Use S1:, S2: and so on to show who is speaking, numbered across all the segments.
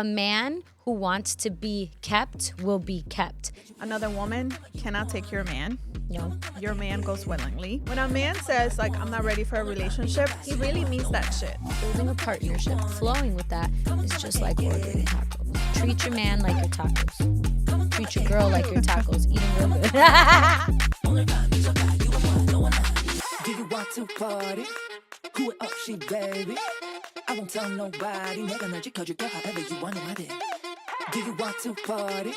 S1: A man who wants to be kept will be kept.
S2: Another woman cannot take your man.
S1: No.
S2: Your man goes willingly. When a man says, like, I'm not ready for a relationship, he really means that shit.
S1: Building a partnership, flowing with that is just like ordering tacos. Treat your man like your tacos. Treat your girl like your tacos. Eat them real good.
S3: Do you want to party? Who it up, she baby? I won't tell nobody. 내가 널 지켜줄게 however you want it, my dear. Do you want to party?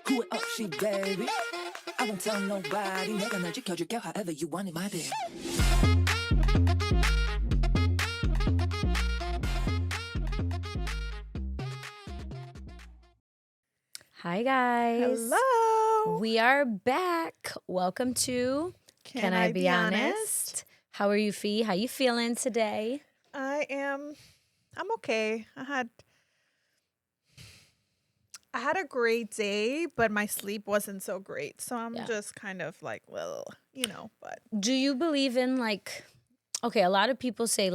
S3: Who it up, she baby? I won't tell nobody. 내가 널 지켜줄게 however you want it, my dear.
S1: Hi, guys.
S2: Hello.
S1: We are back. Welcome to Can I Be Honest? How are you, Fee? How you feeling today?
S2: I'm okay. I had a great day, but my sleep wasn't so great. So I'm just kind of like, well, but.
S1: Do you believe in okay, a lot of people say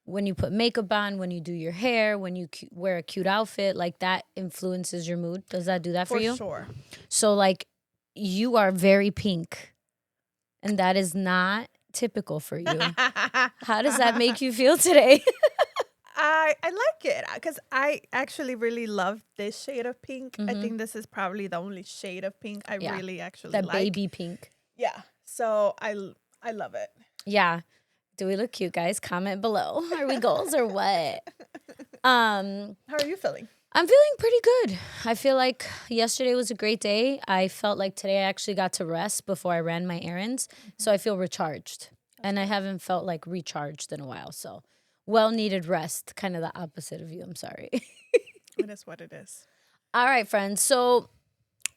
S1: when you put makeup on, when you do your hair, when you wear a cute outfit, that influences your mood. Does that do that for you?
S2: For sure.
S1: So you are very pink, and that is not typical for you. How does that make you feel today?
S2: I like it because I actually really love this shade of pink. I think this is probably the only shade of pink I really actually
S1: that
S2: like.
S1: baby pink.
S2: Yeah. So I love it.
S1: Yeah. Do we look cute, guys? Comment below. Are we goals or what?
S2: How are you feeling?
S1: I'm feeling pretty good. I feel like yesterday was a great day. I felt like today I actually got to rest before I ran my errands. So I feel recharged. And I haven't felt recharged in a while. So well-needed rest. Kind of the opposite of you. I'm sorry.
S2: It is what it is.
S1: All right, friends. So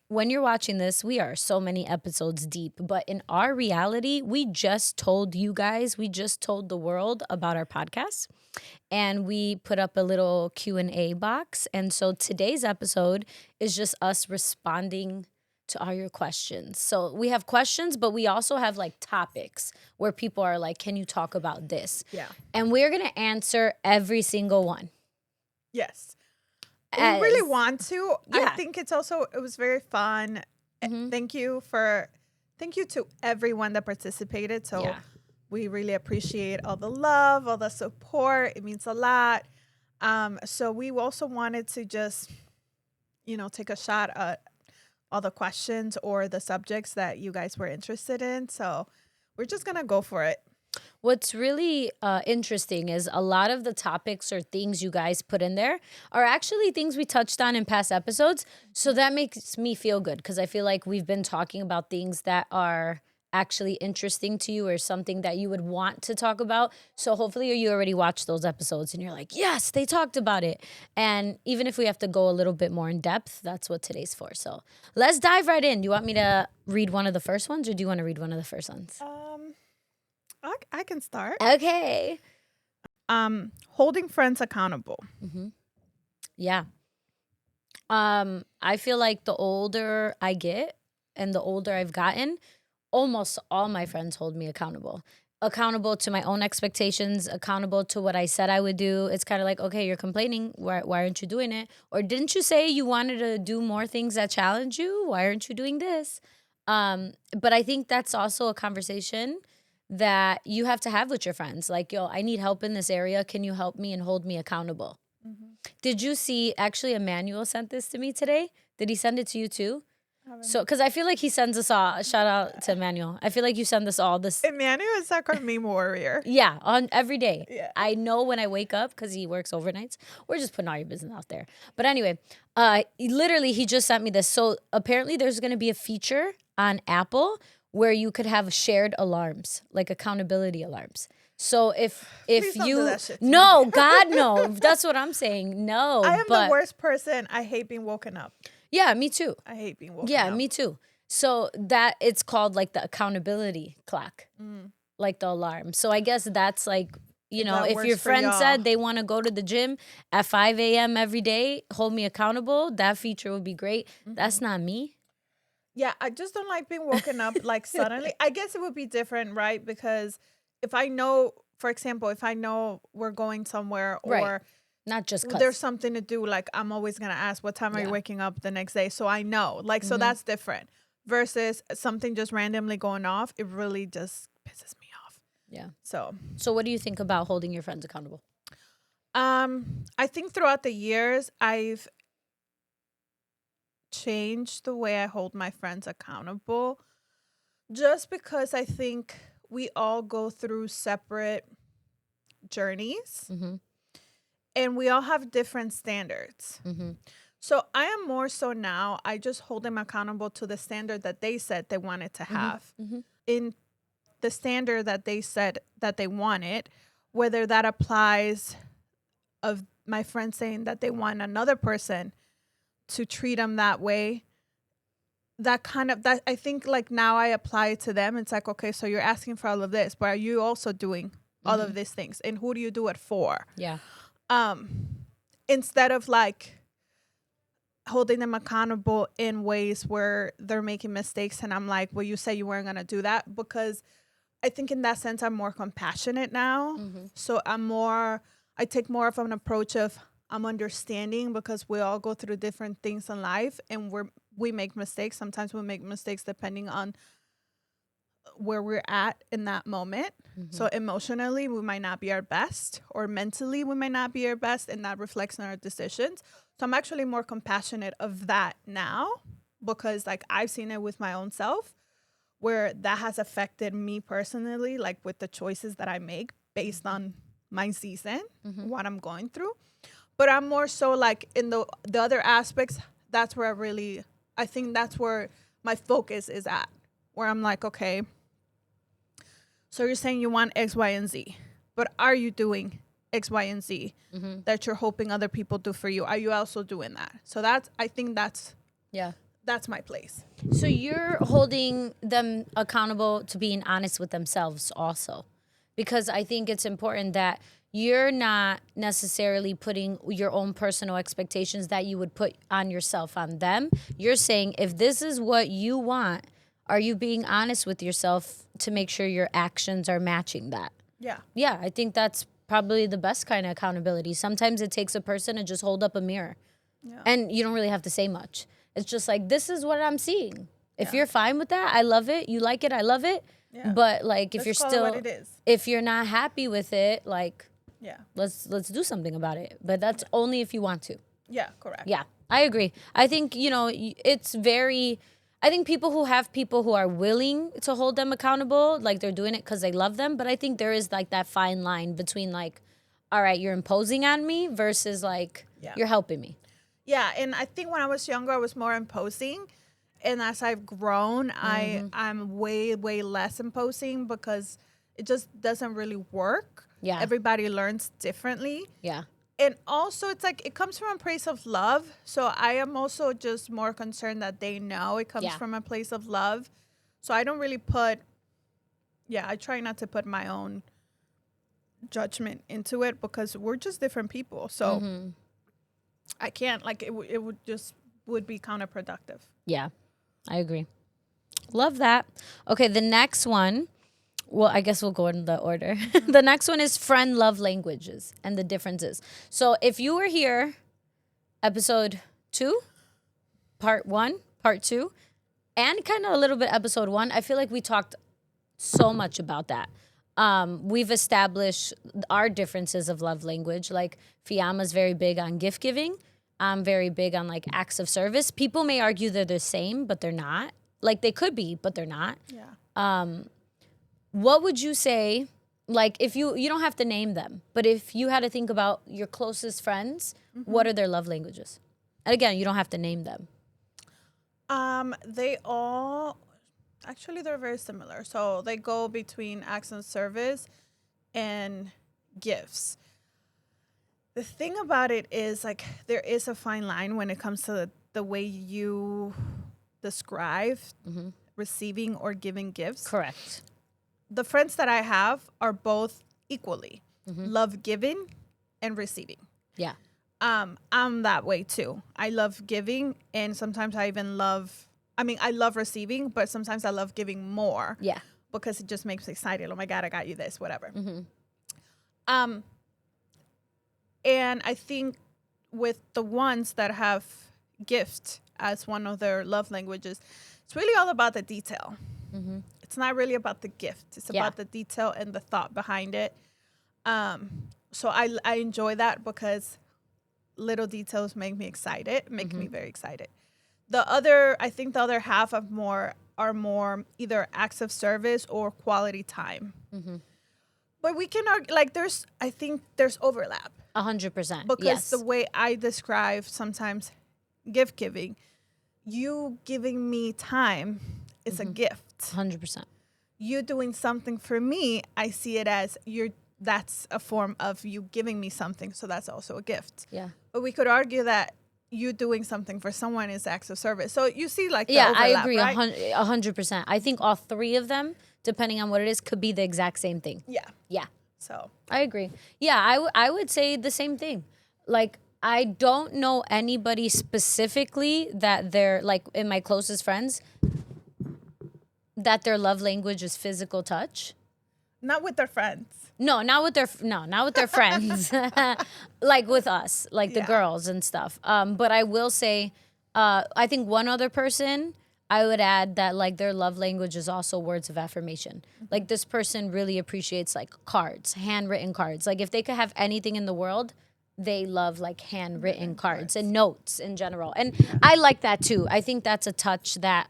S1: when you're watching this, we are so many episodes deep. But in our reality, we just told you guys, we just told the world about our podcast. And we put up a little Q&A box. And so today's episode is just us responding to all your questions. So we have questions, but we also have topics where people are like, can you talk about this?
S2: Yeah.
S1: And we're going to answer every single one.
S2: Yes. We really want to.
S1: Yeah.
S2: I think it was very fun. Thank you to everyone that participated. So we really appreciate all the love, all the support. It means a lot. So we also wanted to just, take a shot at all the questions or the subjects that you guys were interested in. So we're just going to go for it.
S1: What's really interesting is a lot of the topics or things you guys put in there are actually things we touched on in past episodes. So that makes me feel good because I feel like we've been talking about things that are actually interesting to you or something that you would want to talk about. So hopefully you already watched those episodes and you're like, yes, they talked about it. And even if we have to go a little bit more in depth, that's what today's for. So let's dive right in. Do you want me to read one of the first ones or do you want to read one of the first ones?
S2: I can start.
S1: Okay.
S2: Holding friends accountable.
S1: Yeah. I feel like the older I get and the older I've gotten, almost all my friends hold me accountable. Accountable to my own expectations, accountable to what I said I would do. It's kind of like, okay, you're complaining. Why aren't you doing it? Or didn't you say you wanted to do more things that challenge you? Why aren't you doing this? But I think that's also a conversation that you have to have with your friends. Like, yo, I need help in this area. Can you help me and hold me accountable? Did you see, actually, Emmanuel sent this to me today. Did he send it to you too? So, because I feel like he sends us all, shout out to Emmanuel. I feel like you send us all this.
S2: Emmanuel is like our meme warrior.
S1: Yeah, on every day.
S2: Yeah.
S1: I know when I wake up because he works overnights. We're just putting all your business out there. But anyway, literally, he just sent me this. So apparently there's going to be a feature on Apple where you could have shared alarms, like accountability alarms. So if
S2: Please don't
S1: you
S2: do that shit to
S1: no, God no, that's what I'm saying. No,
S2: I am
S1: but
S2: the worst person. I hate being woken up.
S1: yeah, me too.
S2: I hate being woken up.
S1: Yeah, me too. So that it's called the accountability clock, like the alarm. So I guess that's
S2: that
S1: if
S2: works
S1: your
S2: for
S1: friend
S2: y'all.
S1: said they want to go to the gym at 5 a.m. every day, hold me accountable, that feature would be great. That's not me.
S2: Yeah, I just don't like being woken up suddenly. I guess it would be different, right? Because if I know, for example, if I know we're going somewhere or
S1: Right. Not just 'cause.
S2: there's something to do. Like, I'm always going to ask, what time are you waking up the next day? So I know. Like, so that's different. Versus something just randomly going off. It really just pisses me off.
S1: Yeah.
S2: So
S1: what do you think about holding your friends accountable?
S2: I think throughout the years, I've changed the way I hold my friends accountable, just because I think we all go through separate journeys and we all have different standards. So I am more so now, I just hold them accountable to the standard that they said they wanted to have. In the standard that they said that they wanted, whether that applies of my friends saying that they want another person to treat them that way, that I think, like, now I apply it to them. It's like, okay, so you're asking for all of this, but are you also doing all of these things? And who do you do it for?
S1: Yeah.
S2: Instead of like holding them accountable in ways where they're making mistakes and I'm like, well, you said you weren't going to do that. Because I think in that sense, I'm more compassionate now. So I take more of an approach of, I'm understanding, because we all go through different things in life and we make mistakes. Sometimes we make mistakes depending on where we're at in that moment. So emotionally, we might not be our best, or mentally, we might not be our best, and that reflects on our decisions. So I'm actually more compassionate of that now, because like I've seen it with my own self, where that has affected me personally, like with the choices that I make based on my season, what I'm going through. But I'm more so like in the other aspects, that's where I think that's where my focus is at, where I'm like, okay, so you're saying you want X, Y, and Z, but are you doing X, Y, and Z that you're hoping other people do for you? Are you also doing that? So I think that's my place.
S1: So you're holding them accountable to being honest with themselves also, because I think it's important that you're not necessarily putting your own personal expectations that you would put on yourself on them. You're saying, if this is what you want, are you being honest with yourself to make sure your actions are matching that?
S2: Yeah.
S1: Yeah, I think that's probably the best kind of accountability. Sometimes it takes a person to just hold up a mirror. Yeah. And you don't really have to say much. It's just like, this is what I'm seeing. If you're fine with that, I love it. You like it, I love it. Yeah. But like, if
S2: let's
S1: you're still,
S2: what it is.
S1: If you're not happy with it, like, let's do something about it. But that's only if you want to.
S2: Yeah, correct.
S1: Yeah, I agree. I think, I think people who are willing to hold them accountable, like they're doing it because they love them. But I think there is like that fine line between like, all right, you're imposing on me versus like, you're helping me.
S2: Yeah, and I think when I was younger, I was more imposing. And as I've grown, I'm way, way less imposing, because it just doesn't really work. Yeah. Everybody learns differently. Yeah. And also, it's like, it comes from a place of love. So I am also just more concerned that they know it comes from a place of love. So I don't really I try not to put my own judgment into it, because we're just different people. So I can't, like, it would be counterproductive.
S1: Yeah, I agree. Love that. Okay, the next one. Well, I guess we'll go in the order. The next one is friend love languages and the differences. So if you were here, episode 2, part 1, part 2, and kind of a little bit episode 1, I feel like we talked so much about that. We've established our differences of love language. Like, Fiamma's very big on gift giving. I'm very big on like acts of service. People may argue they're the same, but they're not. Like, they could be, but they're not. Yeah. What would you say, like, if you don't have to name them, but if you had to think about your closest friends, what are their love languages? And again, you don't have to name them.
S2: They all, actually, they're very similar. So they go between acts of service and gifts. The thing about it is, like, there is a fine line when it comes to the way you describe receiving or giving gifts.
S1: Correct.
S2: The friends that I have are both equally love giving and receiving. Yeah. I'm that way too. I love giving, and sometimes I love receiving, but sometimes I love giving more. Yeah. Because it just makes me excited. Oh my God, I got you this, whatever. And I think with the ones that have gift as one of their love languages, it's really all about the detail.
S1: Mm-hmm.
S2: It's not really about the gift. It's
S1: Yeah.
S2: about the detail and the thought behind it. So I enjoy that because little details make me excited, make me very excited. I think the other half are more either acts of service or quality time.
S1: Mm-hmm.
S2: But we can argue, like, I think there's overlap.
S1: 100%.
S2: Because
S1: Yes.
S2: the way I describe sometimes gift giving, you giving me time is a gift.
S1: 100%.
S2: You doing something for me, I see it as that's a form of you giving me something, so that's also a gift.
S1: Yeah.
S2: But we could argue that you doing something for someone is acts of service. So you see, like, the
S1: Yeah,
S2: overlap,
S1: I agree.
S2: right?
S1: 100%. I think all three of them, depending on what it is, could be the exact same thing.
S2: Yeah.
S1: Yeah.
S2: So
S1: I agree. Yeah, I would say the same thing. Like, I don't know anybody specifically that they're, like, in my closest friends, that their love language is physical touch.
S2: not with their friends.
S1: Not with their friends. Like with us, like the
S2: Yeah.
S1: girls and stuff. But I will say, I think one other person, I would add that, like, their love language is also words of affirmation. Like, this person really appreciates, like, cards, handwritten cards. Like, if they could have anything in the world, they love, like, handwritten cards and notes in general. And I like that too. I think that's a touch that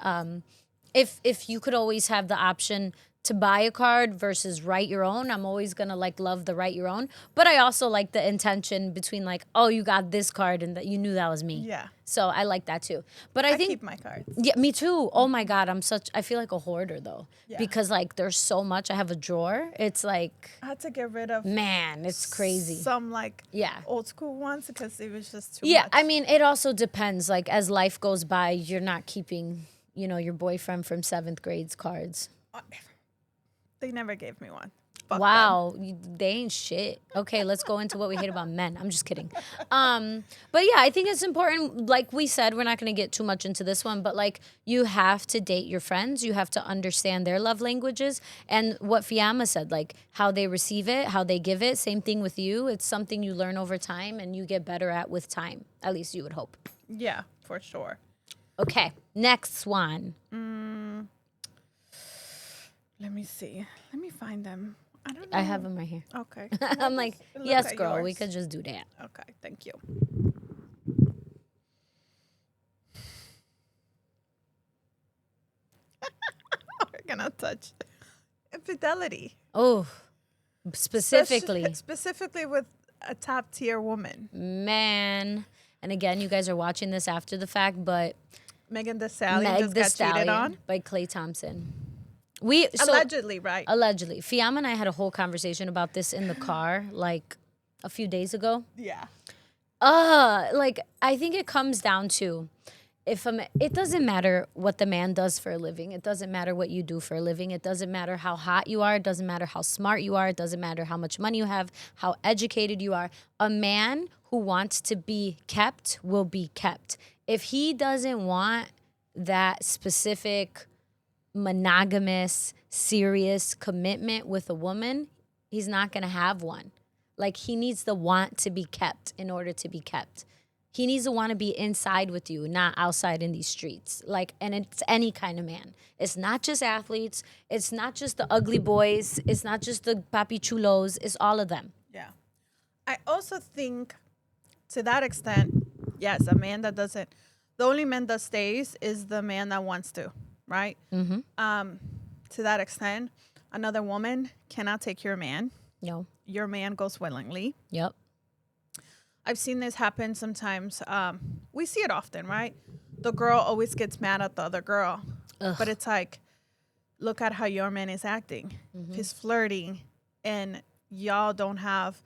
S1: if you could always have the option to buy a card versus write your own, I'm always gonna, like, love the write your own. But I also like the intention between, like, oh, you got this card and that you knew that was me.
S2: Yeah.
S1: So I like that too. But I think
S2: keep my cards.
S1: yeah, me too. Oh my God, I feel like a hoarder though.
S2: Yeah.
S1: Because, like, there's so much. I have a drawer. It's like,
S2: I had to get rid of
S1: man, it's crazy.
S2: some, like,
S1: Yeah.
S2: old school ones because it was just too
S1: Yeah,
S2: much.
S1: I mean, it also depends. Like, as life goes by, you're not keeping, your boyfriend from 7th grade's cards.
S2: They never gave me one. Fuck
S1: Wow, they ain't shit. Okay, let's go into what we hate about men. I'm just kidding. But yeah, I think it's important. Like we said, we're not going to get too much into this one, but, like, you have to date your friends. You have to understand their love languages and what Fiamma said, like, how they receive it, how they give it. Same thing with you. It's something you learn over time and you get better at with time. At least you would hope.
S2: them. Yeah, for sure.
S1: Okay, next one.
S2: Let me see. Let me find them. I don't know.
S1: I have them right here.
S2: Okay.
S1: I'm like,
S2: Look
S1: yes,
S2: at
S1: girl, we
S2: yours.
S1: could just do that.
S2: Okay, thank you. We're gonna touch infidelity.
S1: Oh, specifically.
S2: Specifically with a top tier woman.
S1: Man. And again, you guys are watching this after the fact, but
S2: Megan Thee Stallion
S1: Meg
S2: just
S1: Thee
S2: got cheated
S1: Stallion
S2: on.
S1: by Klay Thompson.
S2: Allegedly, right?
S1: Allegedly. Fiamma and I had a whole conversation about this in the car, like, a few days ago.
S2: Yeah.
S1: Like, I think it comes down to, it doesn't matter what the man does for a living. It doesn't matter what you do for a living. It doesn't matter how hot you are. It doesn't matter how smart you are. It doesn't matter how much money you have, how educated you are. A man who wants to be kept will be kept. If he doesn't want that specific monogamous, serious commitment with a woman, he's not going to have one. Like, he needs to want to be kept in order to be kept. He needs to want to be inside with you, not outside in these streets. Like, and it's any kind of man. It's not just athletes. It's not just the ugly boys. It's not just the papi chulos. It's all of them.
S2: Yeah. I also think to that extent, yes, a man that doesn't, the only man that stays is the man that wants to, right?
S1: Mm-hmm.
S2: To that extent, another woman cannot take your man.
S1: No.
S2: Your man goes willingly.
S1: Yep.
S2: I've seen this happen sometimes. We see it often, right? The girl always gets mad at the other girl.
S1: Ugh.
S2: But it's like, look at how your man is acting. If he's flirting and y'all don't have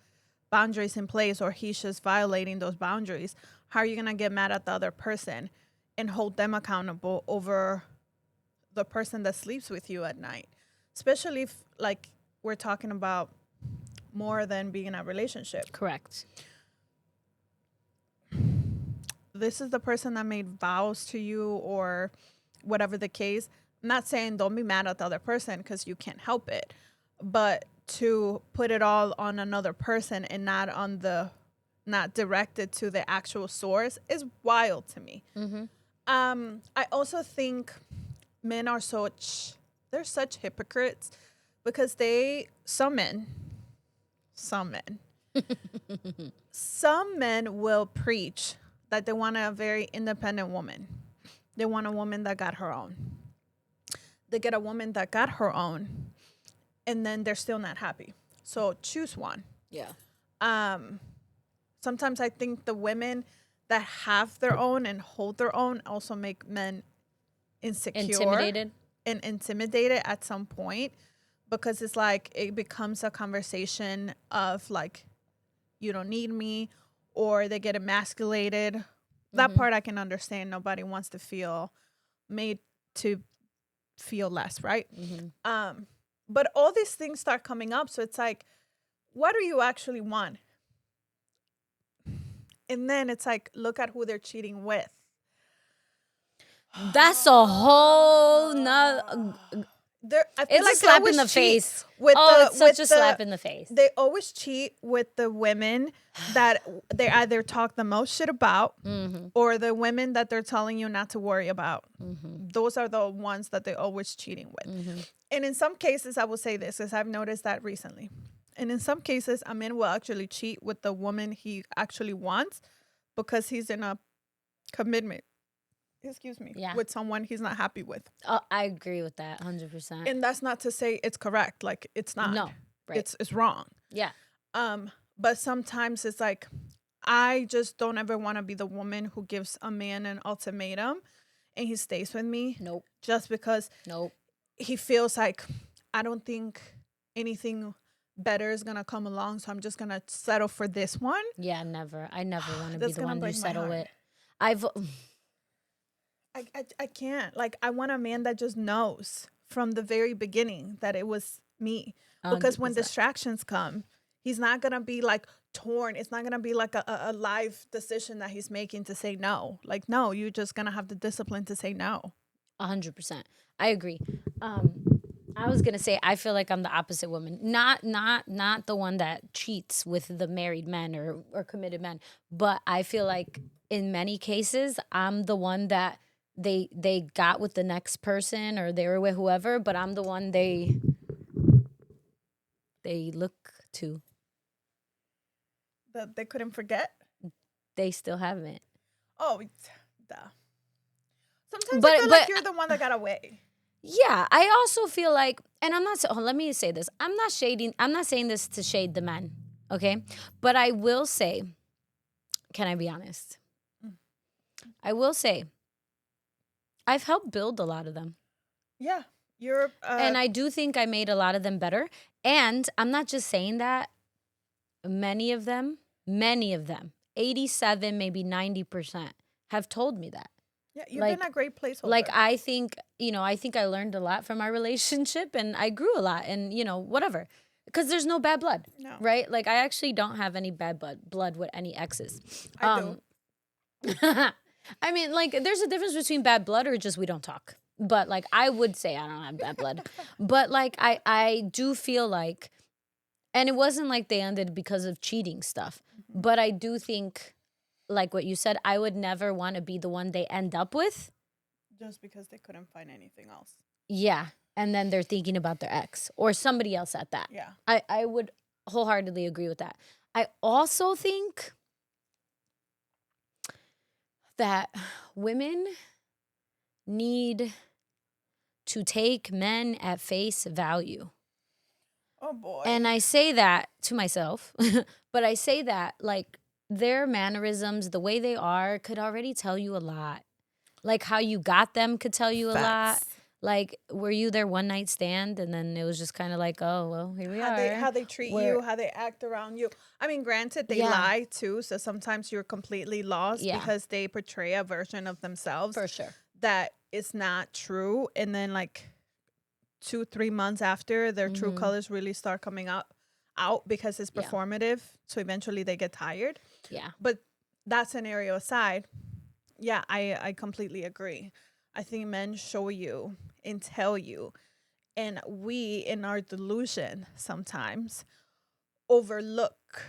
S2: boundaries in place, or he's just violating those boundaries, how are you going to get mad at the other person and hold them accountable over the person that sleeps with you at night? Especially if, like, we're talking about more than being in a relationship.
S1: Correct.
S2: This is the person that made vows to you, or whatever the case. I'm not saying don't be mad at the other person because you can't help it, but to put it all on another person and not not directed to the actual source is wild to me. I also think men are they're such hypocrites because some men will preach that they want a very independent woman. They want a woman that got her own. They get a woman that got her own, and then they're still not happy. So choose one.
S1: Yeah.
S2: Sometimes I think the women that have their own and hold their own also make men insecure.
S1: Intimidated.
S2: And intimidated at some point, because it's like it becomes a conversation of like, you don't need me, or they get emasculated. That part I can understand. Nobody wants to feel made to feel less, right? But all these things start coming up. So it's like, what do you actually want? And then it's like, look at who they're cheating with.
S1: That's a whole nother. It's a slap in the face. It's such a slap in the face.
S2: They always cheat with the women that they either talk the most shit about, or the women that they're telling you not to worry about. Those are the ones that they're always cheating with. And in some cases, I will say this, because I've noticed that recently. And in some cases, a man will actually cheat with the woman he actually wants because he's in a commitment. With someone he's not happy with.
S1: I agree with that 100%.
S2: And that's not to say it's correct. Like, it's not.
S1: No, right.
S2: It's wrong.
S1: Yeah.
S2: But sometimes it's like, I just don't ever want to be the woman who gives a man an ultimatum and he stays with me.
S1: Nope.
S2: Just because he feels like, I don't think anything better is going to come along, so I'm just going to settle for this one.
S1: Yeah, never. I never want to be the one you settle with.
S2: I can't. Like, I want a man that just knows from the very beginning that it was me. Because 100%. When distractions come, he's not going to be like torn. It's not going to be like a live decision that he's making to say no. Like, no, you're just going to have the discipline to say no.
S1: 100%. I agree. I was going to say, I feel like I'm the opposite woman. Not the one that cheats with the married men or committed men. But I feel like in many cases, I'm the one that they got with the next person, or they were with whoever, but I'm the one they look to.
S2: That they couldn't forget?
S1: They still haven't.
S2: Oh, duh. Sometimes I feel like you're the one that got away.
S1: Yeah, I also feel like, and let me say this. I'm not saying this to shade the men, okay? But I will say, can I be honest? I will say, I've helped build a lot of them.
S2: Yeah.
S1: And I do think I made a lot of them better. And I'm not just saying that. Many of them, 87, maybe 90% have told me that.
S2: Yeah, you've been a great placeholder.
S1: Like, I think I learned a lot from our relationship, and I grew a lot, and, whatever. Because there's no bad blood, right? Like, I actually don't have any bad blood with any exes.
S2: I do.
S1: I mean, like, there's a difference between bad blood or just we don't talk. But, like, I would say I don't have bad blood. But, like, I do feel like, and it wasn't like they ended because of cheating stuff. But I do think, like what you said, I would never want to be the one they end up with.
S2: Just because they couldn't find anything else.
S1: Yeah. And then they're thinking about their ex or somebody else at that.
S2: Yeah.
S1: I would wholeheartedly agree with that. I also think that women need to take men at face value.
S2: Oh, boy.
S1: And I say that to myself, but I say that, like, their mannerisms, the way they are, could already tell you a lot. Like, how you got them could tell you a lot. Like, were you their one night stand? And then it was just kind of like, oh, well, here we are.
S2: How they treat you, how they act around you. I mean, granted, they lie too. So sometimes you're completely lost because they portray a version of themselves.
S1: For sure.
S2: That is not true. And then, like, 2-3 months after, their true colors really start coming out because it's performative. So eventually they get tired.
S1: Yeah.
S2: But that scenario aside, yeah, I completely agree. I think men show you and tell you, and we, in our delusion, sometimes overlook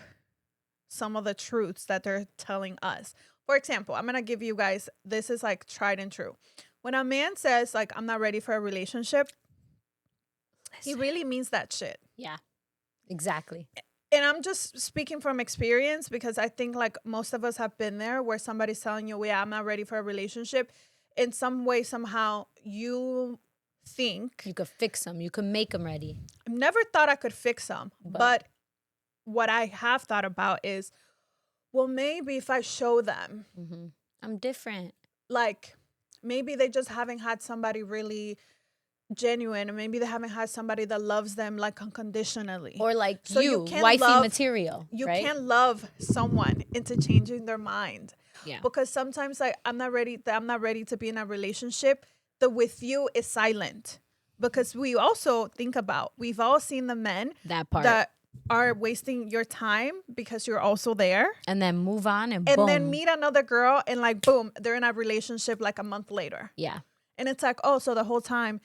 S2: some of the truths that they're telling us. For example, I'm going to give you guys, this is like tried and true. When a man says like, I'm not ready for a relationship, he really means that shit.
S1: Yeah, exactly.
S2: And I'm just speaking from experience because I think like most of us have been there where somebody's telling you, yeah, I'm not ready for a relationship. In some way, somehow you think.
S1: You could fix them. You could make them ready.
S2: I've never thought I could fix them. But what I have thought about is, well, maybe if I show them.
S1: I'm different.
S2: Like, maybe they just haven't had somebody really genuine, and maybe they haven't had somebody that loves them like unconditionally,
S1: or like
S2: so
S1: you wifey material.
S2: You
S1: right?
S2: can't love someone into changing their mind.
S1: Yeah,
S2: because sometimes like I'm not ready to be in a relationship. The with you is silent, because we also think about, we've all seen the men
S1: that part
S2: that are wasting your time because you're also there,
S1: and then move on and
S2: and
S1: boom.
S2: then meet another girl and like boom, they're in a relationship like a month later.
S1: Yeah,
S2: and it's like, oh, so the whole time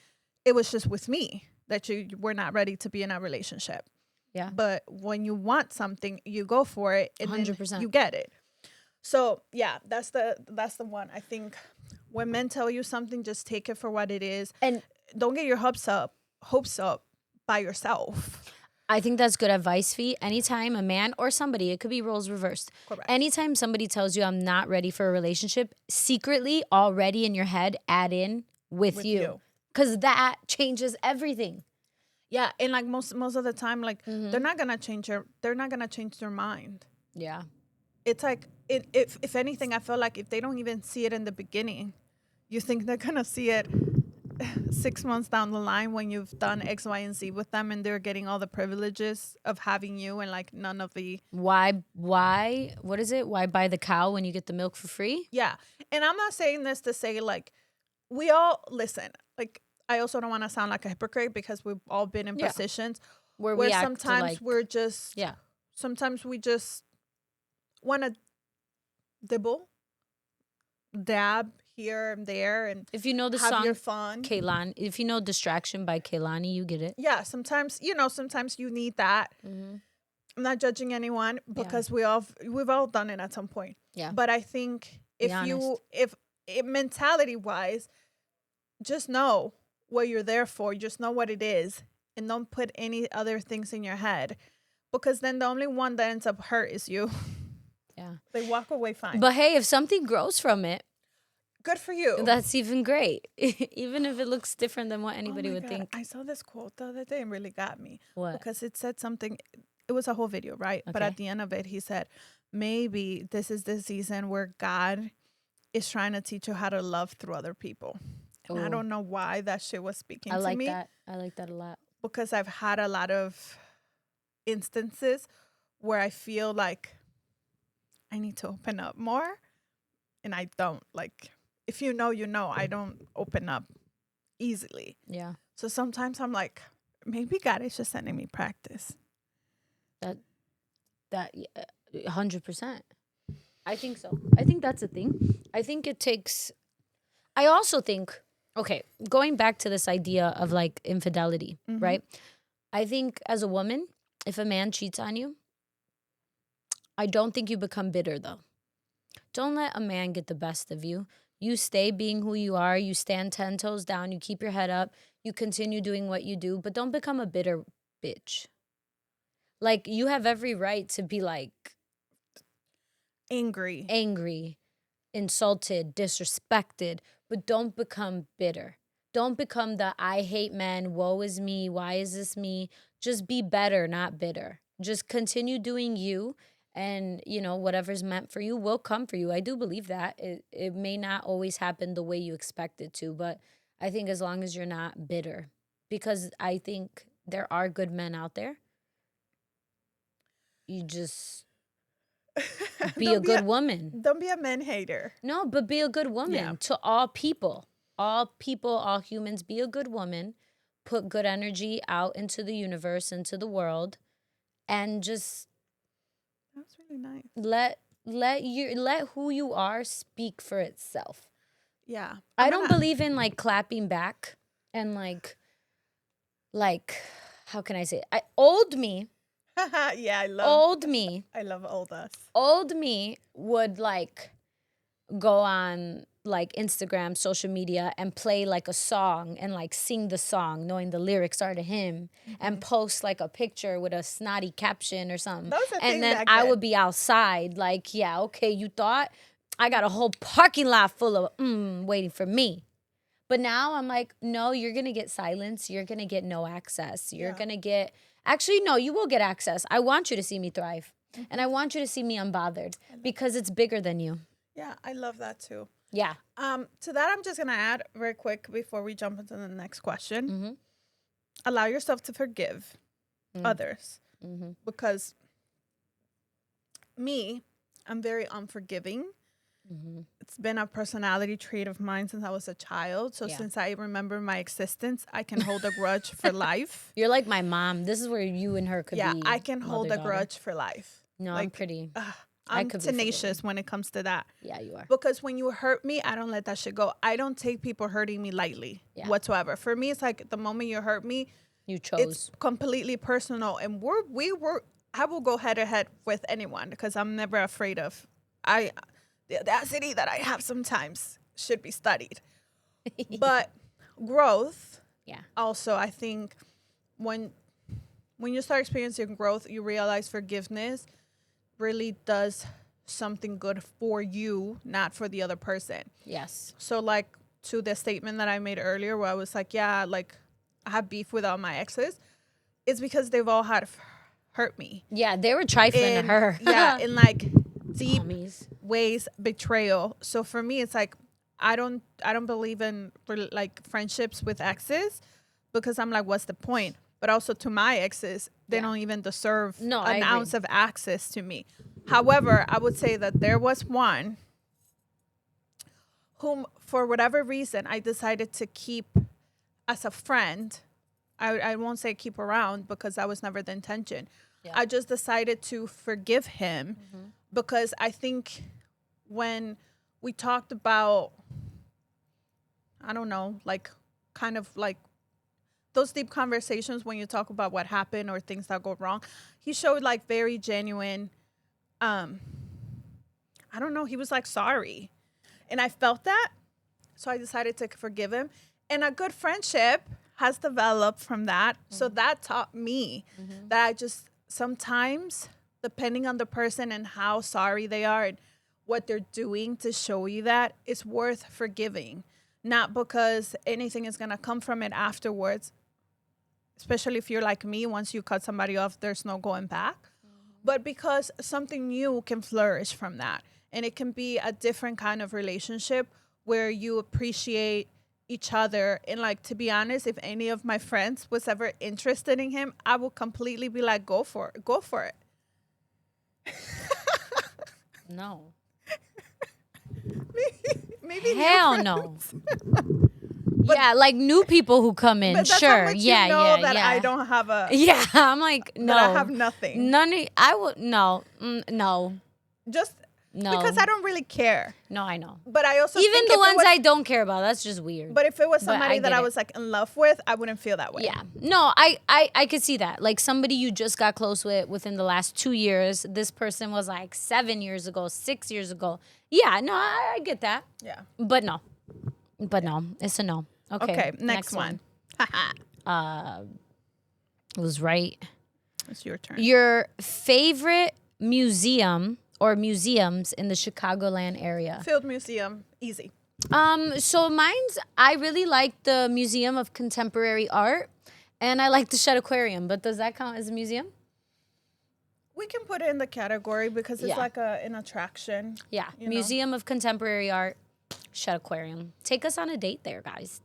S2: it was just with me that you were not ready to be in a relationship.
S1: Yeah,
S2: but when you want something, you go for it, and
S1: 100%.
S2: then you get it. So yeah, that's the one. I think when men tell you something, just take it for what it is,
S1: and
S2: don't get your hopes up by yourself.
S1: I think that's good advice, Fee. Anytime a man or somebody, it could be roles reversed.
S2: Correct.
S1: Anytime somebody tells you I'm not ready for a relationship, secretly already in your head, add in with you. Because that changes everything.
S2: Yeah, and like most of the time, like they're not gonna change their mind.
S1: Yeah.
S2: It's like if anything, I feel like if they don't even see it in the beginning, you think they're gonna see it 6 months down the line when you've done X, Y, and Z with them, and they're getting all the privileges of having you and like none of the
S1: Why what is it? Why buy the cow when you get the milk for free?
S2: Yeah. And I'm not saying this to say like we all listen. Like I also don't want to sound like a hypocrite because we've all been in positions
S1: where
S2: sometimes we're just sometimes we just want to dab here and there, and
S1: if you know the
S2: have
S1: song
S2: your fun.
S1: Kehlani, if you know Distraction by Kehlani, you get it.
S2: Yeah, sometimes you need that. I'm not judging anyone because we've all done it at some point.
S1: Yeah.
S2: But I think if mentality wise, just know what you're there for. Just know what it is, and don't put any other things in your head, because then the only one that ends up hurt is you.
S1: Yeah.
S2: They walk away fine.
S1: But hey, if something grows from it,
S2: good for you.
S1: That's even great. Even if it looks different than what anybody would think.
S2: I saw this quote the other day and really got me.
S1: What?
S2: Because it said something. It was a whole video, right? Okay. But at the end of it, he said, maybe this is the season where God is trying to teach you how to love through other people. And I don't know why that shit was speaking to me.
S1: I like that a lot.
S2: Because I've had a lot of instances where I feel like I need to open up more. And I don't. Like, if you know, I don't open up easily.
S1: Yeah.
S2: So sometimes I'm like, maybe God is just sending me practice.
S1: That 100%. I think so. I think that's a thing. I think it takes. I also think. Okay, going back to this idea of like infidelity, right? I think as a woman, if a man cheats on you, I don't think you become bitter though. Don't let a man get the best of you. You stay being who you are. You stand 10 toes down. You keep your head up. You continue doing what you do, but don't become a bitter bitch. Like, you have every right to be like angry, insulted, disrespected, but don't become bitter. Don't become the I hate men, woe is me, why is this me? Just be better, not bitter. Just continue doing you, and whatever's meant for you will come for you. I do believe that. It may not always happen the way you expect it to, but I think as long as you're not bitter, because I think there are good men out there. You just be a good woman.
S2: Don't be a man hater.
S1: No, but be a good woman to all people. All people, all humans, be a good woman. Put good energy out into the universe, into the world, and just
S2: that's really nice.
S1: Let who you are speak for itself.
S2: Yeah.
S1: I don't believe in like clapping back and like how can I say it? Old me
S2: Yeah,
S1: I
S2: love old us.
S1: Old me would like go on like Instagram, social media, and play like a song and like sing the song, knowing the lyrics are to him, and post like a picture with a snotty caption or something.
S2: That was the
S1: And
S2: thing
S1: then
S2: back
S1: I
S2: then.
S1: would be outside, like, yeah, okay, you thought I got a whole parking lot full of waiting for me. But now I'm like, no, you're gonna get silence. You're gonna get no access. You're gonna get actually no, you will get access. I want you to see me thrive. And I want you to see me unbothered because it's bigger than you.
S2: Yeah, I love that too.
S1: Yeah.
S2: To that, I'm just gonna add very quick before we jump into the next question.
S1: Mm-hmm.
S2: Allow yourself to forgive others, because I'm very unforgiving. It's been a personality trait of mine since I was a child. So since I remember my existence, I can hold a grudge for life.
S1: You're like my mom. This is where you and her could be.
S2: Yeah, I can hold a grudge for life.
S1: No,
S2: like,
S1: I'm pretty.
S2: I'm tenacious when it comes to that.
S1: Yeah, you are.
S2: Because when you hurt me, I don't let that shit go. I don't take people hurting me lightly whatsoever. For me, it's like the moment you hurt me,
S1: you chose.
S2: It's completely personal, and I will go head to head with anyone because I'm never afraid of. The audacity that I have sometimes should be studied. But growth, also, I think when you start experiencing growth, you realize forgiveness really does something good for you, not for the other person.
S1: Yes.
S2: So like to the statement that I made earlier where I was like, yeah, like I have beef with all my exes, it's because they've all had hurt me.
S1: Yeah, they were trifling to her.
S2: Yeah, in like deep
S1: Mommies.
S2: ways, betrayal. So for me, it's like I don't believe in like friendships with exes because I'm like, what's the point? But also to my exes, they don't even deserve an ounce of access to me. However, I would say that there was one whom, for whatever reason, I decided to keep as a friend. I won't say keep around because that was never the intention. Yeah. I just decided to forgive him because I think when we talked about, I don't know, like kind of like those deep conversations when you talk about what happened or things that go wrong, he showed like very genuine, I don't know, he was like sorry. And I felt that. So I decided to forgive him. And a good friendship has developed from that. So that taught me that I just sometimes, depending on the person and how sorry they are and what they're doing to show you that, it's worth forgiving. Not because anything is going to come from it afterwards. Especially if you're like me, once you cut somebody off, there's no going back. But because something new can flourish from that. And it can be a different kind of relationship where you appreciate each other. And like, to be honest, if any of my friends was ever interested in him, I would completely be like, go for it.
S1: No.
S2: Maybe
S1: hell no. Yeah, like new people who come in,
S2: but that's
S1: sure.
S2: How much
S1: yeah,
S2: you know
S1: yeah,
S2: that
S1: yeah.
S2: I don't have a.
S1: Yeah, I'm like no.
S2: That I have nothing.
S1: I would no, no.
S2: Just
S1: no.
S2: Because I don't really care.
S1: No, I know.
S2: But I also
S1: even
S2: think
S1: the ones I don't care about. That's just weird.
S2: But if it was somebody that I was like in love with, I wouldn't feel that way.
S1: Yeah, no, I could see that. Like somebody you just got close with within the last 2 years. This person was like 7 years ago, 6 years ago. Yeah, no, I get that.
S2: Yeah.
S1: But no, it's a no.
S2: Okay, next one.
S1: It was right.
S2: It's your turn.
S1: Your favorite museum or museums in the Chicagoland area?
S2: Field Museum, easy.
S1: So mine's, I really like the Museum of Contemporary Art, and I like the Shed Aquarium. But does that count as a museum?
S2: We can put it in the category because it's like an attraction.
S1: Yeah, Museum of Contemporary Art, Shed Aquarium. Take us on a date there, guys.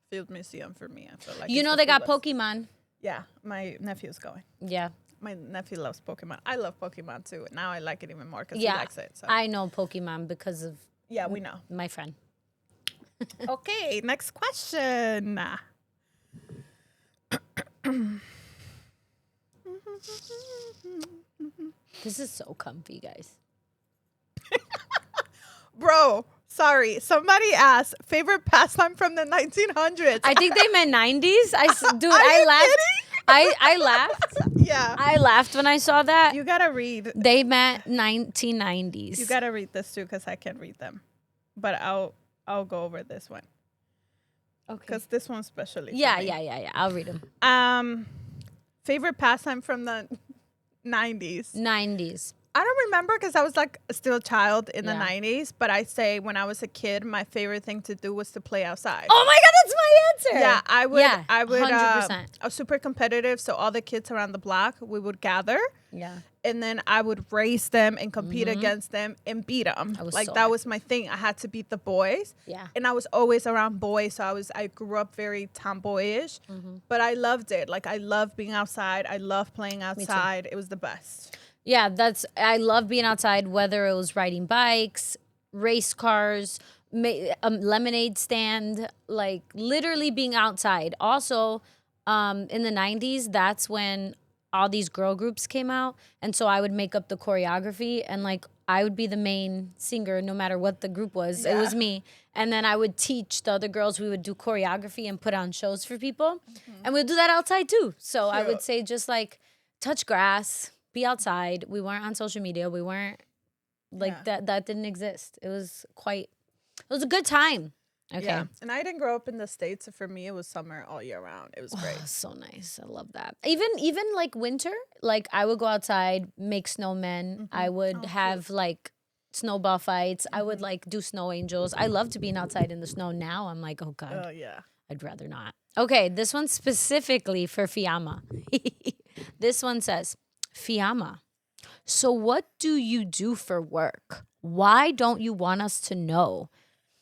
S2: Field Museum for me. I feel like
S1: they got Pokemon.
S2: Yeah, my nephew's going.
S1: Yeah.
S2: My nephew loves Pokemon. I love Pokemon too. Now I like it even more because he likes it. So.
S1: I know Pokemon because of
S2: we know.
S1: My friend.
S2: Okay, next question.
S1: This is so comfy, guys.
S2: Bro, sorry. Somebody asked, favorite pastime from the 1900s.
S1: I think they meant 90s. I laughed. I laughed.
S2: Yeah.
S1: I laughed when I saw that.
S2: You gotta read.
S1: They met 1990s.
S2: You gotta read this too, because I can't read them. But I'll go over this one.
S1: Okay.
S2: Because this one's especially.
S1: Yeah. I'll read them.
S2: Favorite pastime from the 90s.
S1: 90s.
S2: I don't remember because I was like still a child in the
S1: Yeah.
S2: 90s. But I say when I was a kid, my favorite thing to do was to play outside.
S1: Oh my God, that's my answer.
S2: Yeah, I would.
S1: Yeah,
S2: I would.
S1: 100%.
S2: I was super competitive, so all the kids around the block, we would gather,
S1: Yeah.
S2: and then I would race them and compete against them and beat them.
S1: I was
S2: Like
S1: so
S2: that was my thing. I had to beat the boys.
S1: Yeah.
S2: And I was always around boys, so I grew up very tomboyish, but I loved it. Like I loved being outside. I loved playing outside. It was the best.
S1: Yeah, I love being outside, whether it was riding bikes, race cars, lemonade stand, like literally being outside. Also, in the 90s, that's when all these girl groups came out. And so I would make up the choreography and like I would be the main singer no matter what the group was.
S2: Yeah.
S1: It was me. And then I would teach the other girls. We would do choreography and put on shows for people. And we'd do that outside too. So I would say just like touch grass, be outside. We weren't on social media. We weren't like that didn't exist. It was a good time. Okay.
S2: Yeah. And I didn't grow up in the States, so for me it was summer all year round. It was great.
S1: Oh, so nice. I love that. Even like winter, like I would go outside, make snowmen. I would have like snowball fights. I would like do snow angels. I love to being outside in the snow. Now I'm like, oh God.
S2: Oh yeah.
S1: I'd rather not. Okay, this one's specifically for Fiamma. This one says, Fiamma, so what do you do for work? Why don't you want us to know?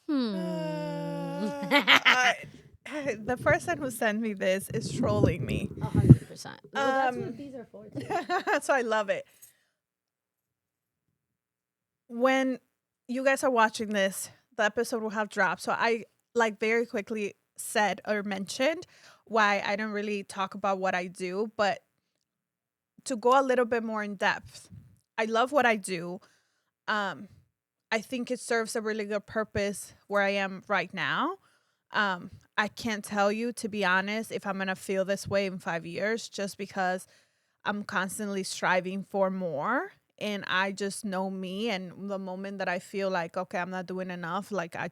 S2: The person who sent me this is trolling me.
S1: 100%. Well, that's what these are for. Too.
S2: So I love it. When you guys are watching this, the episode will have dropped. So I like very quickly said or mentioned why I don't really talk about what I do, but to go a little bit more in depth, I love what I do. I think it serves a really good purpose where I am right now. I can't tell you, to be honest, if I'm going to feel this way in 5 years, just because I'm constantly striving for more. And I just know me. And the moment that I feel like, okay, I'm not doing enough, like I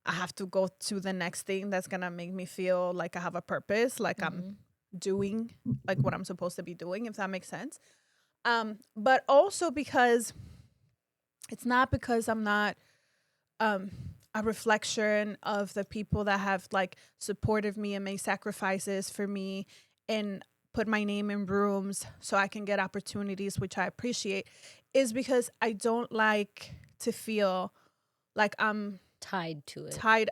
S2: have to go to the next thing that's going to make me feel like I have a purpose, like I'm doing like what I'm supposed to be doing, if that makes sense. But also because it's not because I'm not a reflection of the people that have like supported me and made sacrifices for me and put my name in rooms so I can get opportunities, which I appreciate, is because I don't like to feel like I'm tied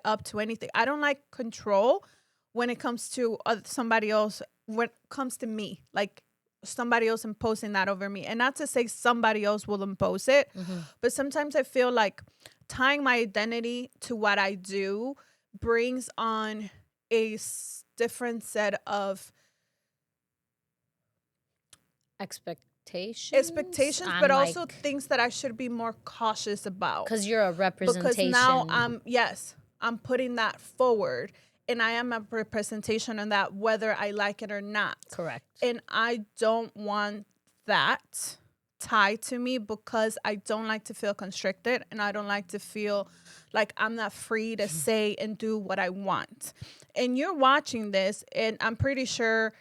S2: up to anything. I don't like control when it comes to somebody else, when it comes to me, like somebody else imposing that over me. And not to say somebody else will impose it, but sometimes I feel like tying my identity to what I do brings on a different set of
S1: expectations,
S2: but also things that I should be more cautious about.
S1: Because you're a representation.
S2: Because now I'm putting that forward. And I am a representation on that, whether I like it or not.
S1: Correct.
S2: And I don't want that tied to me because I don't like to feel constricted. And I don't like to feel like I'm not free to say and do what I want. And you're watching this, and I'm pretty sure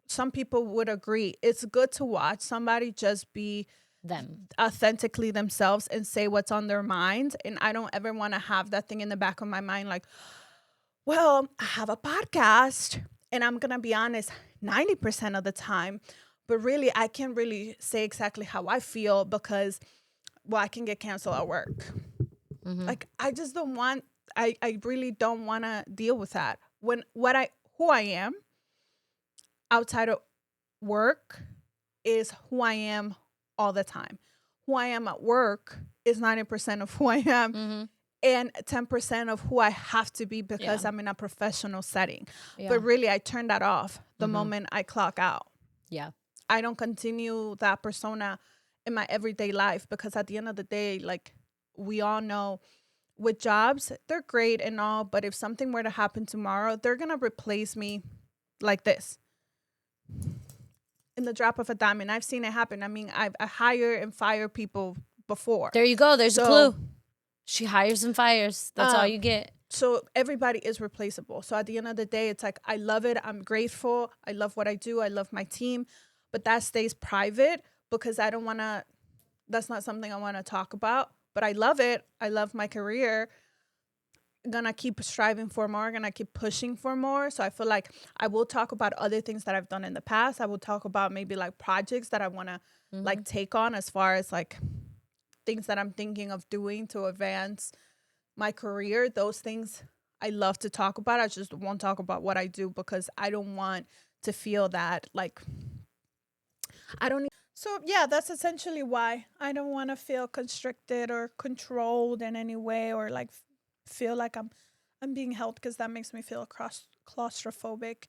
S2: some people would agree. It's good to watch somebody just be
S1: them
S2: authentically themselves and say what's on their mind. And I don't ever want to have that thing in the back of my mind like, well, I have a podcast and I'm going to be honest 90% of the time, but really I can't really say exactly how I feel because, well, I can get canceled at work. Like I just don't want, I really don't want to deal with that. Who I am outside of work is who I am all the time. Who I am at work is 90% of who I am. And 10% of who I have to be because I'm in a professional setting. But really, I turn that off the moment I clock out.
S1: Yeah.
S2: I don't continue that persona in my everyday life because at the end of the day, like we all know with jobs, they're great and all, but if something were to happen tomorrow, they're going to replace me like this. In the drop of a dime. And I've seen it happen. I mean, I hire and fire people before.
S1: There you go. There's a clue. She hires and fires. That's all you get.
S2: So everybody is replaceable. So at the end of the day, it's like, I love it. I'm grateful. I love what I do. I love my team. But that stays private because I don't want to, that's not something I want to talk about. But I love it. I love my career. Gonna keep striving for more. Gonna keep pushing for more. So I feel like I will talk about other things that I've done in the past. I will talk about maybe like projects that I want to like take on as far as like things that I'm thinking of doing to advance my career. Those things I love to talk about. I just won't talk about what I do because I don't want to feel that like I don't need. So yeah, that's essentially why I don't want to feel constricted or controlled in any way or like feel like I'm being held because that makes me feel claustrophobic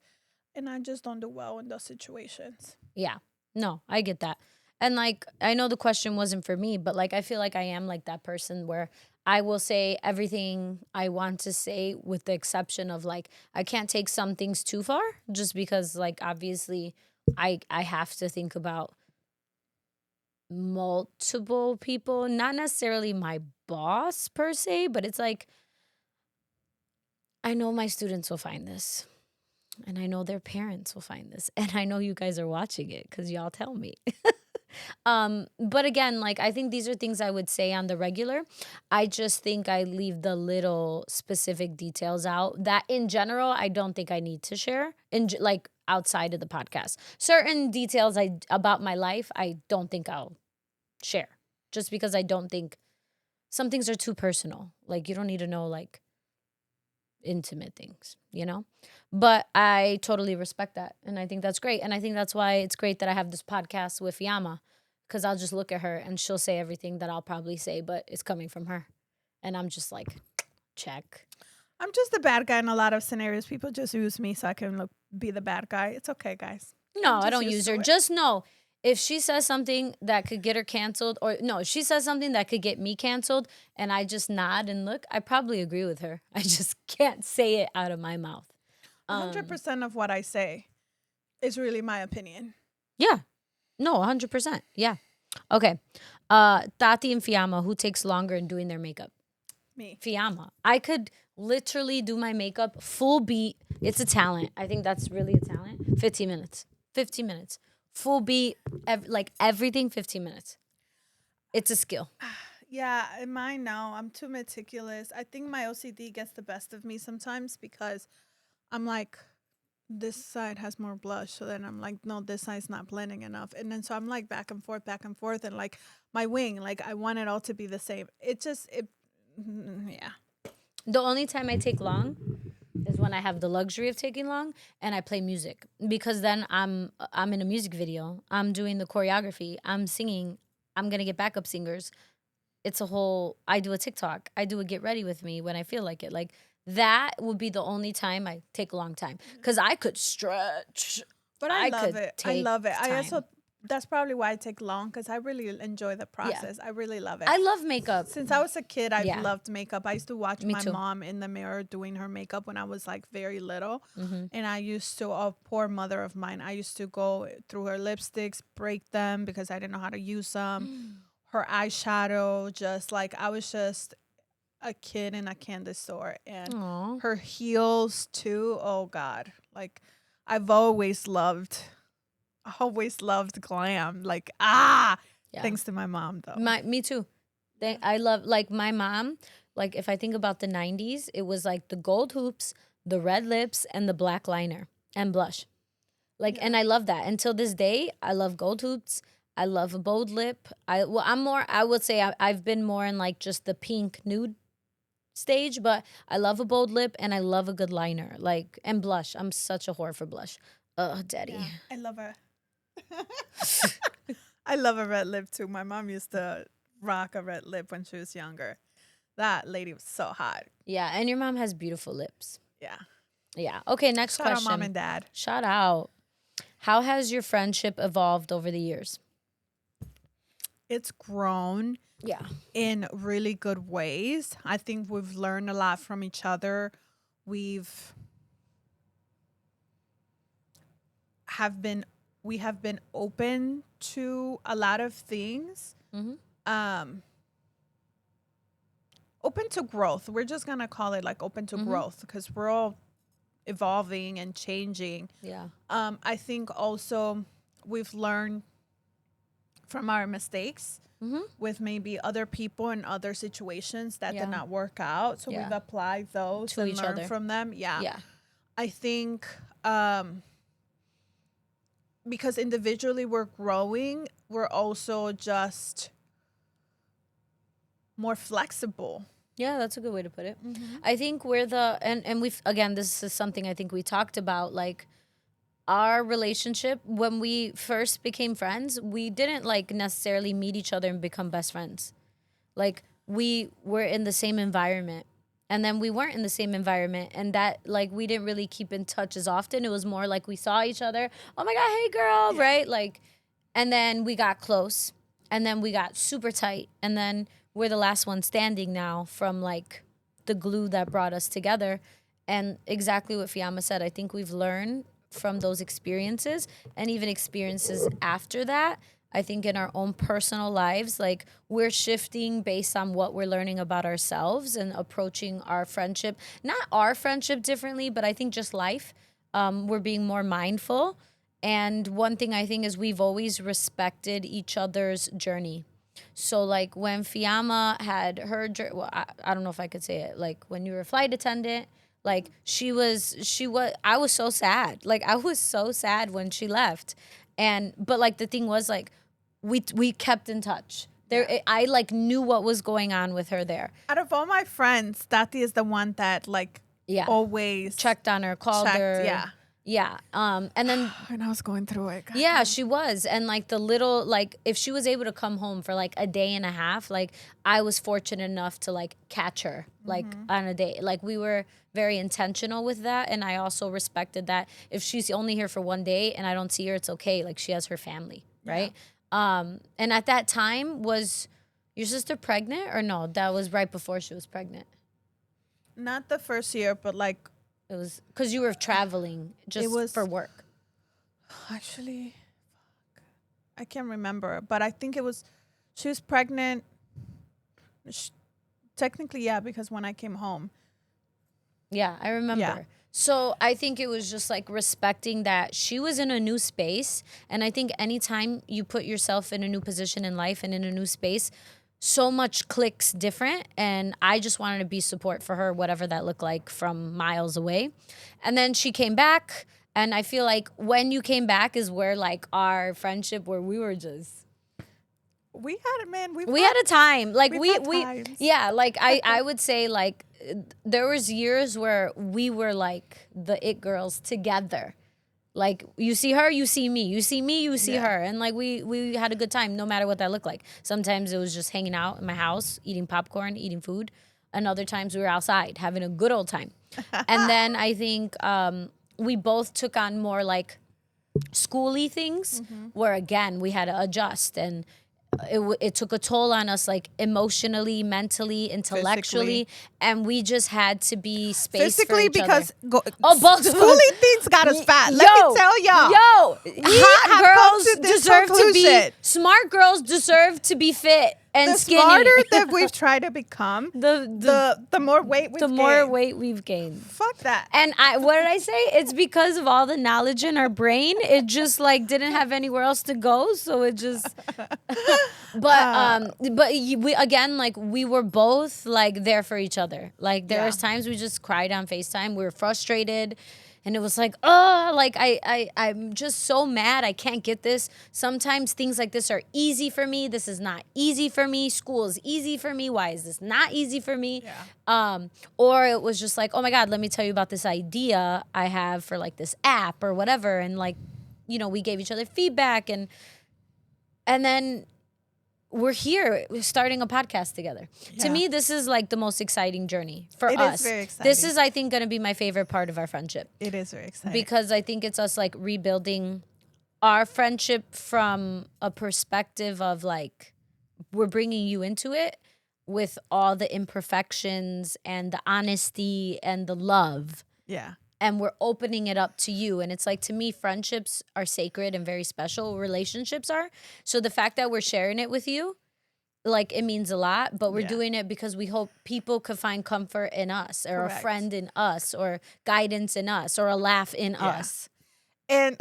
S2: and I just don't do well in those situations.
S1: Yeah. No, I get that. And like, I know the question wasn't for me, but like, I feel like I am like that person where I will say everything I want to say with the exception of like, I can't take some things too far just because like, obviously I have to think about multiple people, not necessarily my boss per se, but it's like, I know my students will find this. And I know their parents will find this. And I know you guys are watching it because y'all tell me. But again, like I think these are things I would say on the regular. I just think I leave the little specific details out that in general, I don't think I need to share like outside of the podcast. Certain details about my life, I don't think I'll share just because I don't think some things are too personal. Like you don't need to know like intimate things, you know? But I totally respect that. And I think that's great. And I think that's why it's great that I have this podcast with Fiama because I'll just look at her and she'll say everything that I'll probably say, but it's coming from her. And I'm just like, check.
S2: I'm just the bad guy in a lot of scenarios. People just use me so I can be the bad guy. It's okay, guys.
S1: No, I don't use her. Just know if she says something that could get her canceled or no, if she says something that could get me canceled and I just nod and look, I probably agree with her. I just can't say it out of my mouth.
S2: 100% of what I say is really my opinion.
S1: Yeah. No, 100%. Yeah. Okay. Tati and Fiama, who takes longer in doing their makeup?
S2: Me.
S1: Fiama. I could literally do my makeup full beat. It's a talent. I think that's really a talent. 15 minutes. 15 minutes. Full beat, like everything, 15 minutes. It's a skill.
S2: Yeah, in mine now, I'm too meticulous. I think my OCD gets the best of me sometimes because I'm like, this side has more blush. So then I'm like, no, this side's not blending enough. And then so I'm like back and forth. And like my wing, like I want it all to be the same. Yeah.
S1: The only time I take long is when I have the luxury of taking long and I play music because then I'm in a music video. I'm doing the choreography. I'm singing. I'm going to get backup singers. It's a whole, I do a TikTok. I do a get ready with me when I feel like it. Like that would be the only time I take a long time because I could stretch.
S2: But I love it. I love it. I also, that's probably why I take long because I really enjoy the process. Yeah. I really love it.
S1: I love makeup.
S2: Since I was a kid, I've loved makeup. I used to watch my mom in the mirror doing her makeup when I was like very little. Mm-hmm. And I used to, a poor mother of mine, I used to go through her lipsticks, break them because I didn't know how to use them. Her eyeshadow, just like I was just a kid in a candy store. And her heels too. Oh God. Like I've always loved glam. Like, thanks to my mom though.
S1: Me too. I love, like my mom, like if I think about the 90s, it was like the gold hoops, the red lips, and the black liner and blush. Like, and I love that. Until this day, I love gold hoops. I love a bold lip. I would say I've been more in like just the pink nude stage, but I love a bold lip and I love a good liner, like, and blush. I'm such a whore for blush. Daddy.
S2: Yeah, I love her. I love a red lip too. My mom used to rock a red lip when she was younger. That lady was so hot.
S1: Yeah, and your mom has beautiful lips.
S2: Yeah.
S1: Yeah. Okay, next question.
S2: Shout out mom and dad.
S1: Shout out. How has your friendship evolved over the years?
S2: It's grown.
S1: Yeah.
S2: In really good ways. I think we've learned a lot from each other. we have been open to a lot of things. Open to growth. We're just gonna call it like open to growth, because we're all evolving and changing.
S1: Yeah.
S2: I think also we've learned from our mistakes with maybe other people and other situations that did not work out. So we've applied those
S1: to
S2: and
S1: each
S2: learned
S1: other
S2: from them. Yeah.
S1: Yeah.
S2: I think because individually we're growing, we're also just more flexible.
S1: Yeah, that's a good way to put it. I think we're and we've, again, this is something I think we talked about, like our relationship when we first became friends, we didn't like necessarily meet each other and become best friends. Like we were in the same environment and then we weren't in the same environment, and that like we didn't really keep in touch as often. It was more like we saw each other, oh my God, hey girl, right? Like, and then we got close and then we got super tight, and then we're the last one standing now from like the glue that brought us together. And exactly what Fiamma said, I think we've learned from those experiences and even experiences after that. I think in our own personal lives, like we're shifting based on what we're learning about ourselves and approaching our friendship, not our friendship differently, but I think just life. We're being more mindful. And one thing I think is we've always respected each other's journey. So like when Fiamma had her, well, I don't know if I could say it, like when you were a flight attendant, like I was so sad. Like I was so sad when she left. But like the thing was like, we kept in touch. I like knew what was going on with her there.
S2: Out of all my friends, Tati is the one that like always
S1: checked on her, called her.
S2: Yeah.
S1: Yeah. And then
S2: and I was going through it. God.
S1: Yeah, she was. And like the little, like if she was able to come home for like a day and a half, like I was fortunate enough to like catch her like on a day. Like we were very intentional with that. And I also respected that if she's only here for one day and I don't see her, it's okay. Like she has her family, right? And at that time, was your sister pregnant or no? That was right before she was pregnant.
S2: Not the first year, but like.
S1: It was because you were traveling just for work.
S2: Actually, I can't remember, but I think she was pregnant. Technically, yeah, because when I came home.
S1: Yeah, I remember.
S2: Yeah.
S1: So I think it was just like respecting that she was in a new space. And I think anytime you put yourself in a new position in life and in a new space, so much clicks different, and I just wanted to be support for her, whatever that looked like from miles away. And then she came back, and I feel like when you came back is where like our friendship, where we were just
S2: we had
S1: a time. Like we
S2: times.
S1: Yeah, like I would say like there was years where we were like the it girls together. Like you see her, you see me. You see me, you see her. And like we had a good time no matter what that looked like. Sometimes it was just hanging out in my house, eating popcorn, eating food. And other times we were outside having a good old time. And then I think we both took on more like schooly things where again we had to adjust, and it took a toll on us, like emotionally, mentally, intellectually, and we just had to be spaced
S2: physically
S1: for each
S2: because
S1: both
S2: schooly things got us fat. Let me tell y'all.
S1: Hot girls deserve to be
S2: conclusion.
S1: smart. Girls deserve to be fit and
S2: the
S1: skinny.
S2: Smarter that we've tried to become, the more weight
S1: we've gained.
S2: Fuck that.
S1: And what did I say? It's because of all the knowledge in our brain. It just like didn't have anywhere else to go, so it just. But we again, like we were both like there for each other. Like there was times we just cried on FaceTime. We were frustrated. And it was like, oh, like I'm just so mad. I can't get this. Sometimes things like this are easy for me. This is not easy for me. School is easy for me. Why is this not easy for me? Yeah. Or it was just like, oh my God, let me tell you about this idea I have for like this app or whatever. And like, you know, we gave each other feedback, and then we're here starting a podcast together. Yeah. To me, this is like the most exciting journey for us.
S2: It is very exciting.
S1: This is, I think, going to be my favorite part of our friendship.
S2: It is very exciting.
S1: Because I think it's us like rebuilding our friendship from a perspective of like, we're bringing you into it with all the imperfections and the honesty and the love.
S2: Yeah.
S1: and we're opening it up to you. And it's like, to me, friendships are sacred and very special. Relationships are. So the fact that we're sharing it with you, like, it means a lot, but we're doing it because we hope people could find comfort in us, or
S2: Correct.
S1: a friend in us, or guidance in us, or a laugh in us.
S2: And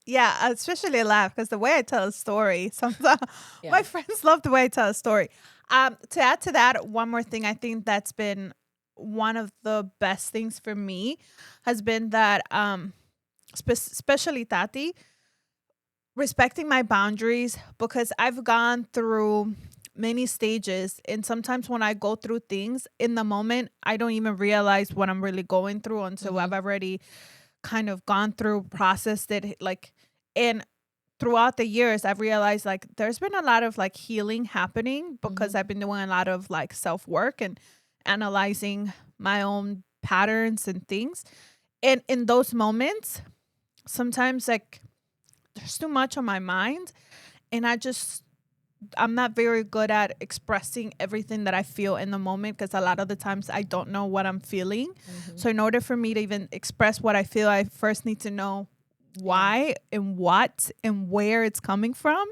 S2: yeah, especially a laugh, because the way I tell a story, sometimes my friends love the way I tell a story. To add to that, one more thing, I think that's been one of the best things for me has been that, especially Tati, respecting my boundaries, because I've gone through many stages, and sometimes when I go through things in the moment, I don't even realize what I'm really going through until I've already kind of gone through, processed it, like, and throughout the years I've realized like there's been a lot of like healing happening because I've been doing a lot of like self-work and analyzing my own patterns and things. And in those moments, sometimes like there's too much on my mind, and I'm not very good at expressing everything that I feel in the moment, because a lot of the times I don't know what I'm feeling. So in order for me to even express what I feel, I first need to know why and what and where it's coming from.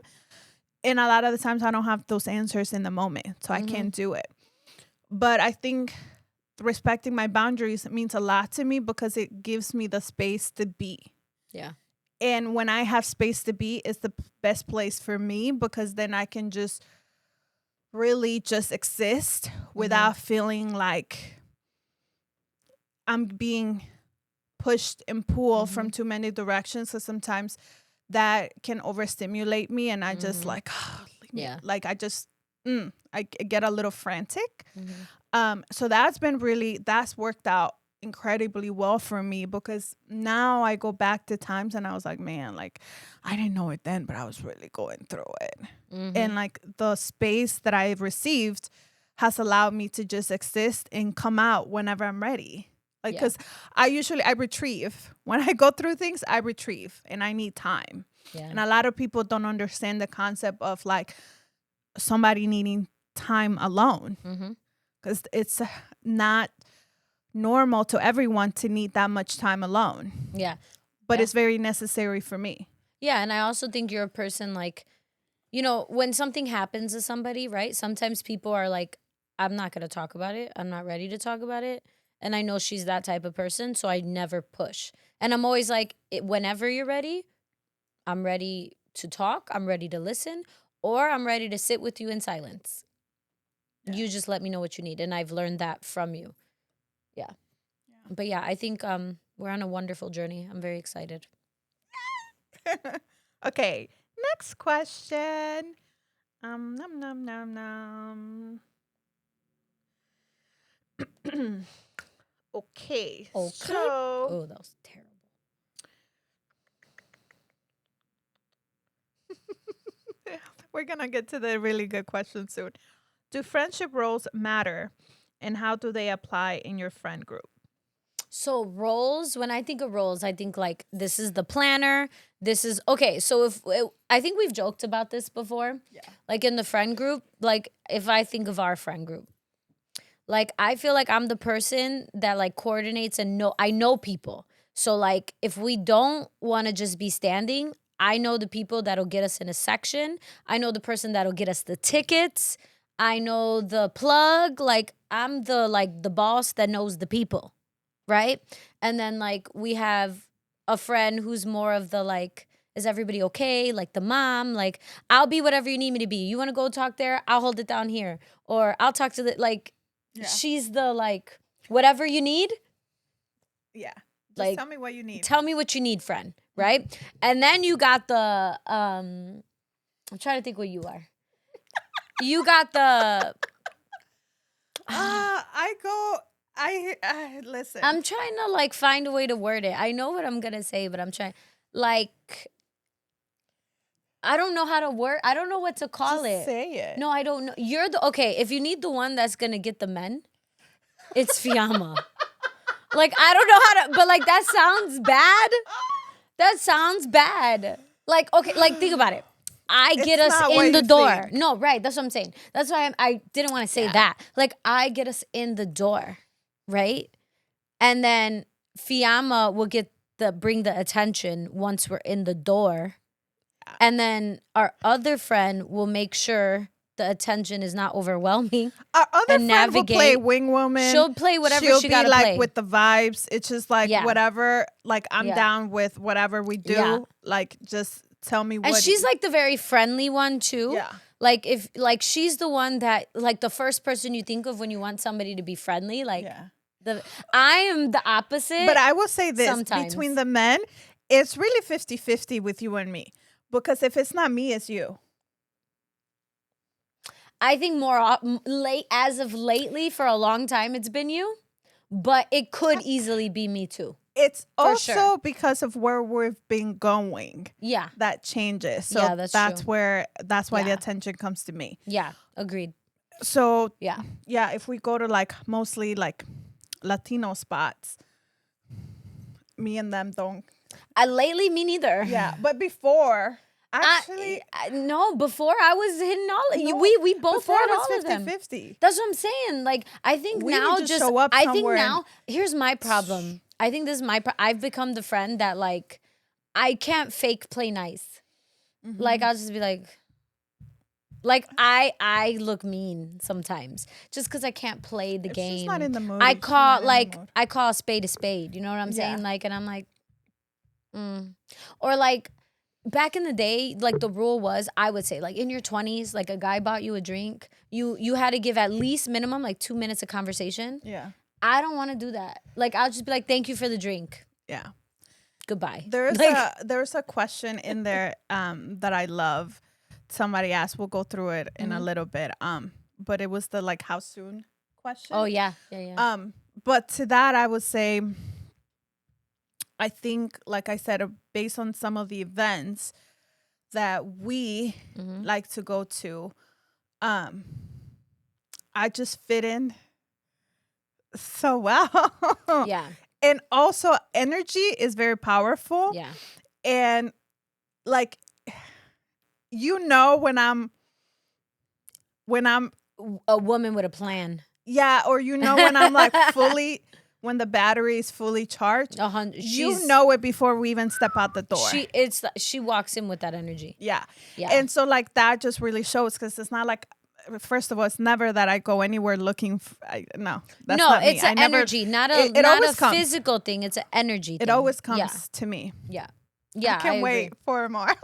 S2: And a lot of the times I don't have those answers in the moment, so I can't do it. But I think respecting my boundaries means a lot to me because it gives me the space to be.
S1: Yeah.
S2: And when I have space to be, it's the best place for me, because then I can just really just exist without feeling like I'm being pushed and pulled from too many directions. So sometimes that can overstimulate me, and I just like, like I just, I get a little frantic. So that's worked out incredibly well for me, because now I go back to times and I was like, man, like I didn't know it then, but I was really going through it. And like the space that I've received has allowed me to just exist and come out whenever I'm ready. Like, because I retrieve. When I go through things, I retrieve, and I need time. And a lot of people don't understand the concept of like somebody needing time alone, because it's not normal to everyone to need that much time alone.
S1: Yeah.
S2: But it's very necessary for me.
S1: Yeah. And I also think you're a person like, you know, when something happens to somebody, right? Sometimes people are like, I'm not going to talk about it. I'm not ready to talk about it. And I know she's that type of person, so I never push. And I'm always like, whenever you're ready, I'm ready to talk. I'm ready to listen, or I'm ready to sit with you in silence. You just let me know what you need. And I've learned that from you. Yeah. But yeah, I think we're on a wonderful journey. I'm very excited.
S2: Okay, next question. Nom nom nom nom. Okay. So
S1: Oh, that was terrible.
S2: we're gonna get to the really good question soon. Do friendship roles matter, and how do they apply in your friend group?
S1: So roles, when I think of roles, I think like this is the planner. This is okay. So I think we've joked about this before. Yeah. Like in the friend group, like if I think of our friend group, like I feel like I'm the person that like coordinates and I know people. So like if we don't want to just be standing, I know the people that'll get us in a section. I know the person that'll get us the tickets. I know the plug. Like I'm the boss that knows the people. Right? And then like we have a friend who's more of the like, is everybody okay? Like the mom, like I'll be whatever you need me to be. You want to go talk there? I'll hold it down here. Or I'll talk to she's the like, whatever you need.
S2: Yeah. Just
S1: like,
S2: tell me what you need.
S1: Tell me what you need, friend. Right? And then you got the, I'm trying to think what you are. You got the.
S2: I listen.
S1: I'm trying to like find a way to word it. I know what I'm gonna say, but I'm trying like I don't know how to word. I don't know what to call it.
S2: Say it.
S1: No, I don't know. You're the okay. If you need the one that's gonna get the men, it's Fiamma. Like I don't know how to, but like that sounds bad. That sounds bad. Like okay, like think about it. I get us in the door. Think. No, right. That's what I'm saying. That's why I didn't want to say that. Like I get us in the door, right? And then Fiamma will bring the attention once we're in the door. And then our other friend will make sure the attention is not overwhelming.
S2: Our other friend will play wing woman.
S1: She'll play whatever she gotta
S2: like
S1: play.
S2: with the vibes. It's just like whatever. Like I'm down with whatever we do.
S1: Yeah.
S2: Like just tell me what.
S1: And she's like the very friendly one too.
S2: Yeah.
S1: Like if like she's the one that like the first person you think of when you want somebody to be friendly. Like I am the opposite.
S2: But I will say this
S1: sometimes.
S2: Between the men, it's really 50-50 with you and me. Because if it's not me, it's you.
S1: I think as of lately, for a long time, it's been you. But it could easily be me too.
S2: It's also because of where we've been going.
S1: Yeah.
S2: That changes. So that's true. That's why the attention comes to me.
S1: Yeah, agreed.
S2: So if we go to like mostly like Latino spots, me and them don't.
S1: Lately, me neither.
S2: Yeah, but before, actually,
S1: no. Before I was hitting all. We both had all of them.
S2: 50-50.
S1: That's what I'm saying. Like I think
S2: we
S1: now,
S2: just show up
S1: I think now. Here's my problem. I think this is I've become the friend that like I can't fake play nice. Mm-hmm. Like I'll just be like I look mean sometimes just because I can't play the game.
S2: She's not in the mood.
S1: I call a spade a spade. You know what I'm saying? Like, and I'm like, or like back in the day, like the rule was I would say like in your 20s, like a guy bought you a drink, you had to give at least minimum like 2 minutes of conversation.
S2: Yeah.
S1: I don't want to do that. Like I'll just be like, thank you for the drink.
S2: Yeah.
S1: Goodbye.
S2: There's a question in there that I love. Somebody asked. We'll go through it in a little bit. But it was the like how soon question.
S1: Oh yeah.
S2: But to that I would say, I think, like I said, based on some of the events that we like to go to, I just fit in so well.
S1: Yeah.
S2: And also energy is very powerful.
S1: Yeah.
S2: And like, when I'm
S1: a woman with a plan.
S2: Yeah. Or when I'm like when the battery is fully charged, you know it before we even step out the door.
S1: She walks in with that energy.
S2: Yeah. And so like that just really shows, because it's not like, first of all, it's never that I go anywhere looking. No,
S1: it's an energy, not a physical thing. It's an energy thing.
S2: It always comes to me.
S1: Yeah.
S2: I can't wait for more.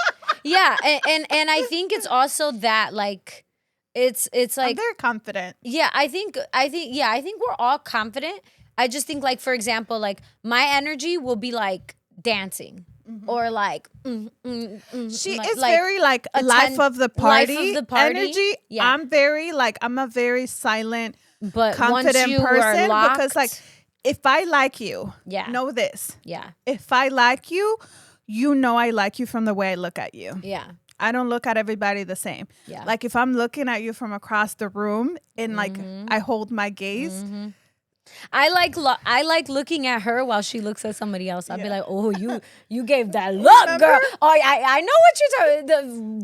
S1: Yeah, and I think it's also that like it's like
S2: I'm very confident.
S1: Yeah, I think we're all confident. I just think like, for example, like my energy will be like dancing. Or like
S2: she is very like life of the party energy. Yeah. I'm a very silent but confident person, because like if I like you, know this.
S1: Yeah.
S2: If I like you, I like you from the way I look at you.
S1: Yeah.
S2: I don't look at everybody the same. Yeah. Like if I'm looking at you from across the room and like I hold my gaze.
S1: I like looking at her while she looks at somebody else. I'll be like, oh, you gave that look, girl. Oh, I know what you're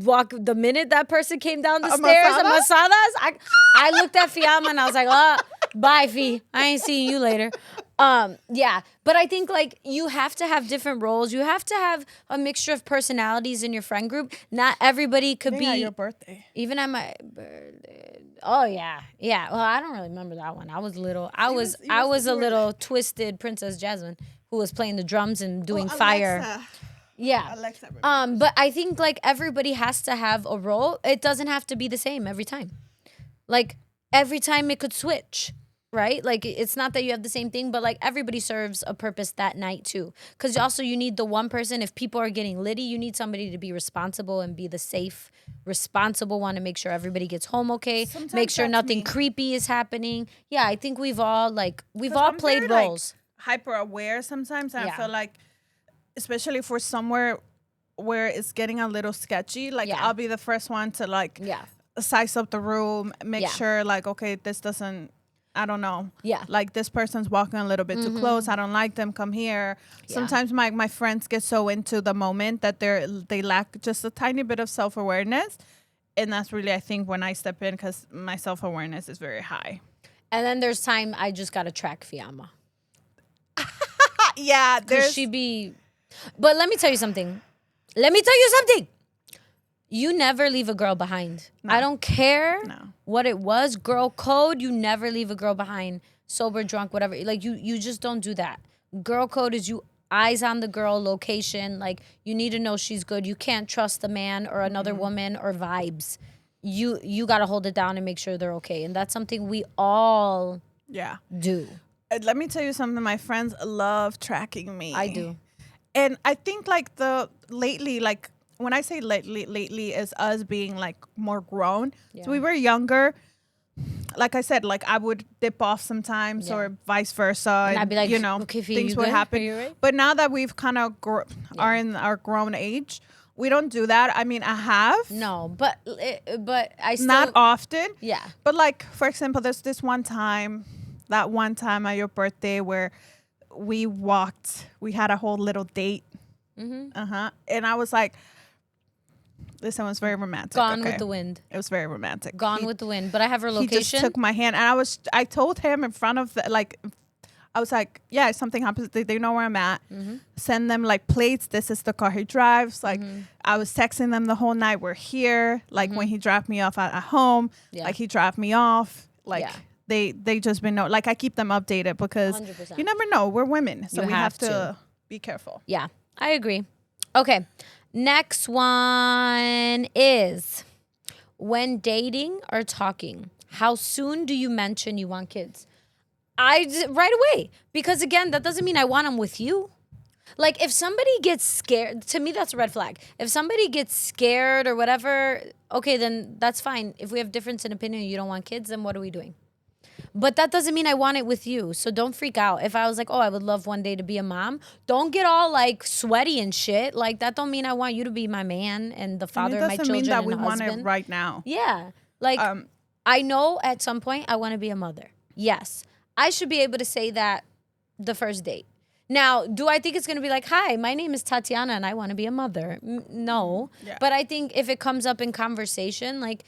S1: talking. The minute that person came down the stairs at Masadas, I looked at Fiamma and I was like, oh, bye, Fi. I ain't seeing you later. Yeah, but I think like you have to have different roles. You have to have a mixture of personalities in your friend group. Not everybody could be.
S2: At your birthday.
S1: Even at my birthday. Oh yeah. Well, I don't really remember that one. I was little. I was a little twisted Princess Jasmine who was playing the drums and doing fire.
S2: Alexa.
S1: Yeah.
S2: Alexa.
S1: But I think like everybody has to have a role. It doesn't have to be the same every time. Like every time it could switch. Right? Like, it's not that you have the same thing, but like everybody serves a purpose that night too. Because also you need the one person, if people are getting litty, you need somebody to be responsible and be the safe, responsible one to make sure everybody gets home okay. Sometimes make sure nothing creepy is happening. Yeah, I think we've all played roles.
S2: Like, hyper aware sometimes. And I feel like, especially for somewhere where it's getting a little sketchy, like I'll be the first one to like size up the room, make sure like, okay, this doesn't, I don't know. Yeah. Like this person's walking a little bit too close. I don't like them. Come here. Yeah. Sometimes my friends get so into the moment that they lack just a tiny bit of self-awareness. And that's really, I think, when I step in, because my self-awareness is very high.
S1: And then there's time I just got to track Fiamma.
S2: Yeah,
S1: Because she be... But let me tell you something. You never leave a girl behind.
S2: No.
S1: I don't care
S2: No.
S1: what it was. Girl code, you never leave a girl behind. Sober, drunk, whatever. Like, you just don't do that. Girl code is you eyes on the girl, location. Like, you need to know she's good. You can't trust the man or another woman or vibes. You got to hold it down and make sure they're okay. And that's something we all do.
S2: Let me tell you something. My friends love tracking me.
S1: I do.
S2: And I think like lately, like when I say lately is us being like more grown.
S1: Yeah.
S2: So we were younger. Like I said, like I would dip off sometimes or vice versa. And
S1: I'd be like,
S2: you know,
S1: okay,
S2: things
S1: you
S2: would
S1: good?
S2: happen.
S1: Are you right?
S2: But now that we've kind of are in our grown age, we don't do that. I mean, I have.
S1: No, but I still...
S2: Not often.
S1: Yeah.
S2: But like, for example, there's this that one time at your birthday where we had a whole little date.
S1: Mm-hmm.
S2: And I was like, listen, it was very romantic.
S1: Gone with the wind.
S2: It was very romantic.
S1: Gone with the wind. But I have her
S2: He
S1: location.
S2: just took my hand and I told him in front of I was like, yeah, if something happens, they know where I'm at.
S1: Mm-hmm.
S2: Send them like plates. This is the car he drives. Like I was texting them the whole night. We're here. Like when he dropped me off at home, like he dropped me off. Like they just been know. Like I keep them updated because
S1: 100%.
S2: you never know. We're women, so
S1: You
S2: we
S1: have
S2: have to
S1: to.
S2: be careful.
S1: Yeah, I agree. Okay, next one is when dating or talking, how soon do you mention you want kids? Right away, because again, that doesn't mean I want them with you. Like if somebody gets scared, to me that's a red flag. If somebody gets scared or whatever, okay, then that's fine. If we have difference in opinion, you don't want kids, then what are we doing? But that doesn't mean I want it with you. So don't freak out. If I was like, oh, I would love one day to be a mom, don't get all like sweaty and shit. Like that don't mean I want you to be my man and the father of my children.
S2: It doesn't mean that we
S1: and
S2: want
S1: husband.
S2: it right now.
S1: Yeah. Like I know at some point I want to be a mother. Yes. I should be able to say that the first date. Now, do I think it's going to be like, hi, my name is Tatiana and I want to be a mother? No.
S2: Yeah.
S1: But I think if it comes up in conversation, like,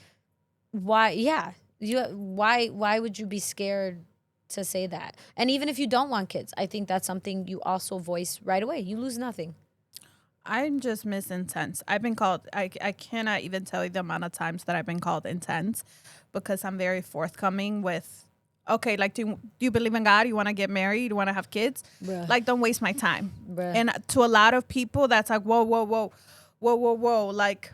S1: why? Yeah. Why would you be scared to say that? And even if you don't want kids, I think that's something you also voice right away. You lose nothing.
S2: I'm just intense. I've been called, I cannot even tell you the amount of times that I've been called intense because I'm very forthcoming with, okay, like, do you believe in God? You want to get married? You want to have kids?
S1: Bruh.
S2: Like, don't waste my time.
S1: Bruh.
S2: And to a lot of people, that's like, whoa. Like,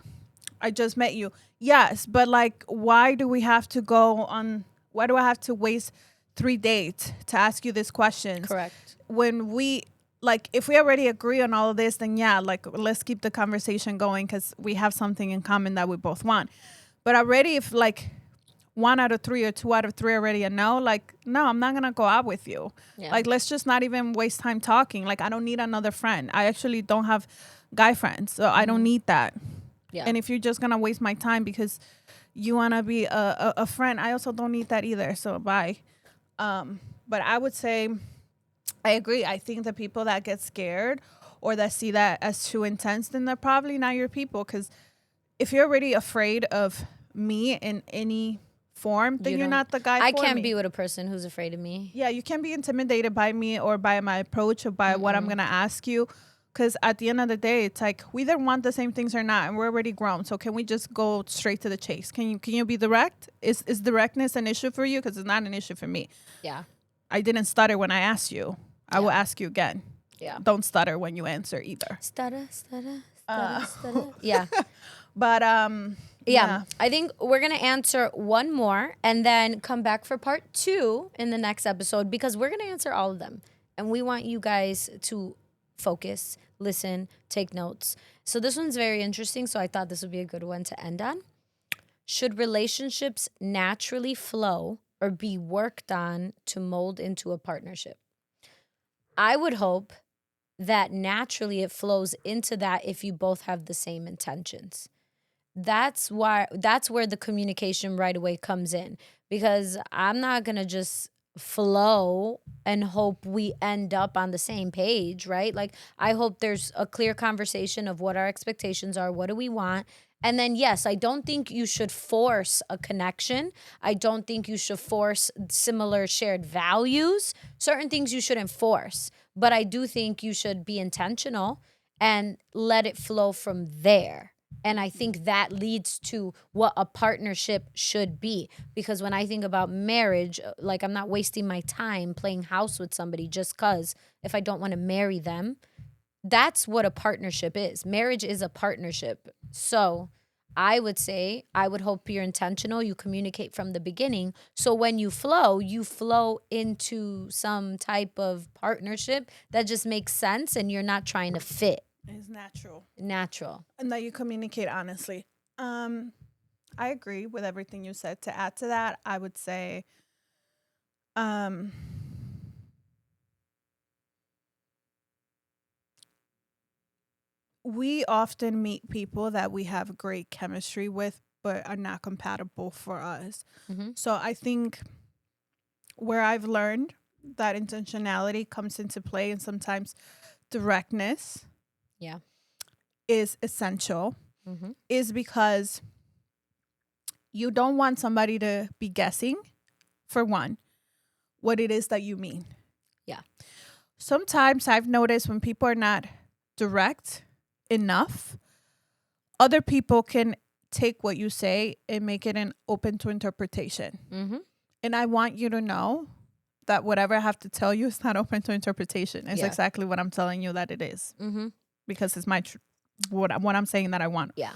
S2: I just met you. Yes, but like, why do I have to waste 3 dates to ask you these questions?
S1: Correct.
S2: When if we already agree on all of this, then yeah, like, let's keep the conversation going because we have something in common that we both want. But already if like 1 out of 3 or 2 out of 3 already a no, like, no, I'm not going to go out with you.
S1: Yeah.
S2: Like, let's just not even waste time talking. Like, I don't need another friend. I actually don't have guy friends, so I don't need that.
S1: Yeah.
S2: And if you're just going to waste my time because you want to be a friend, I also don't need that either. So bye. But I would say I agree. I think the people that get scared or that see that as too intense, then they're probably not your people. Because if you're already afraid of me in any form, then you're not the guy for me.
S1: I can't be with a person who's afraid of me.
S2: Yeah, you can't be intimidated by me or by my approach or by what I'm going to ask you. Because at the end of the day, it's like we either want the same things or not, and we're already grown. So can we just go straight to the chase? Can you be direct? Is directness an issue for you? Because it's not an issue for me.
S1: Yeah.
S2: I didn't stutter when I asked you. I will ask you again.
S1: Yeah.
S2: Don't stutter when you answer either.
S1: Stutter. Yeah.
S2: But
S1: Yeah. I think we're going to answer one more and then come back for part 2 in the next episode because we're going to answer all of them. And we want you guys to focus, listen, take notes. So this one's very interesting. So I thought this would be a good one to end on. Should relationships naturally flow or be worked on to mold into a partnership? I would hope that naturally it flows into that if you both have the same intentions. That's where the communication right away comes in, because I'm not going to just flow and hope we end up on the same page, right? Like, I hope there's a clear conversation of what our expectations are, what do we want, And then, yes, I don't think you should force a connection. I don't think you should force similar shared values. Certain things you shouldn't force. But I do think you should be intentional and let it flow from there. And I think that leads to what a partnership should be. Because when I think about marriage, like I'm not wasting my time playing house with somebody just because if I don't want to marry them. That's what a partnership is. Marriage is a partnership. So I would say, I would hope you're intentional. You communicate from the beginning. So when you flow into some type of partnership that just makes sense and you're not trying to fit.
S2: It's natural.
S1: Natural.
S2: And that you communicate honestly. I agree with everything you said. To add to that, I would say, we often meet people that we have great chemistry with, but are not compatible for us.
S1: Mm-hmm.
S2: So I think where I've learned that intentionality comes into play, and sometimes directness is essential, is because you don't want somebody to be guessing, for one, what it is that you mean.
S1: Yeah.
S2: Sometimes I've noticed when people are not direct enough, other people can take what you say and make it an open to interpretation.
S1: Mm-hmm.
S2: And I want you to know that whatever I have to tell you is not open to interpretation. It's exactly what I'm telling you that it is.
S1: Mm-hmm.
S2: Because it's my what I'm saying that I want.
S1: Yeah.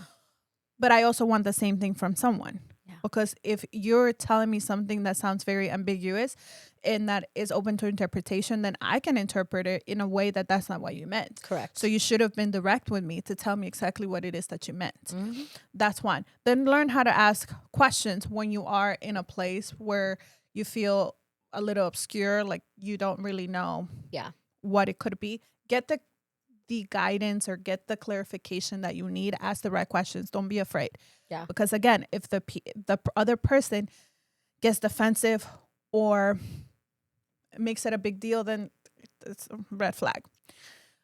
S2: But I also want the same thing from someone.
S1: Yeah.
S2: Because if you're telling me something that sounds very ambiguous and that is open to interpretation, then I can interpret it in a way that that's not what you meant.
S1: Correct.
S2: So you should have been direct with me to tell me exactly what it is that you meant.
S1: Mm-hmm.
S2: That's one. Then learn how to ask questions when you are in a place where you feel a little obscure, like you don't really know what it could be. Get the guidance or get the clarification that you need. Ask the right questions. Don't be afraid.
S1: Yeah.
S2: Because again, if the other person gets defensive or makes it a big deal, then it's a red flag.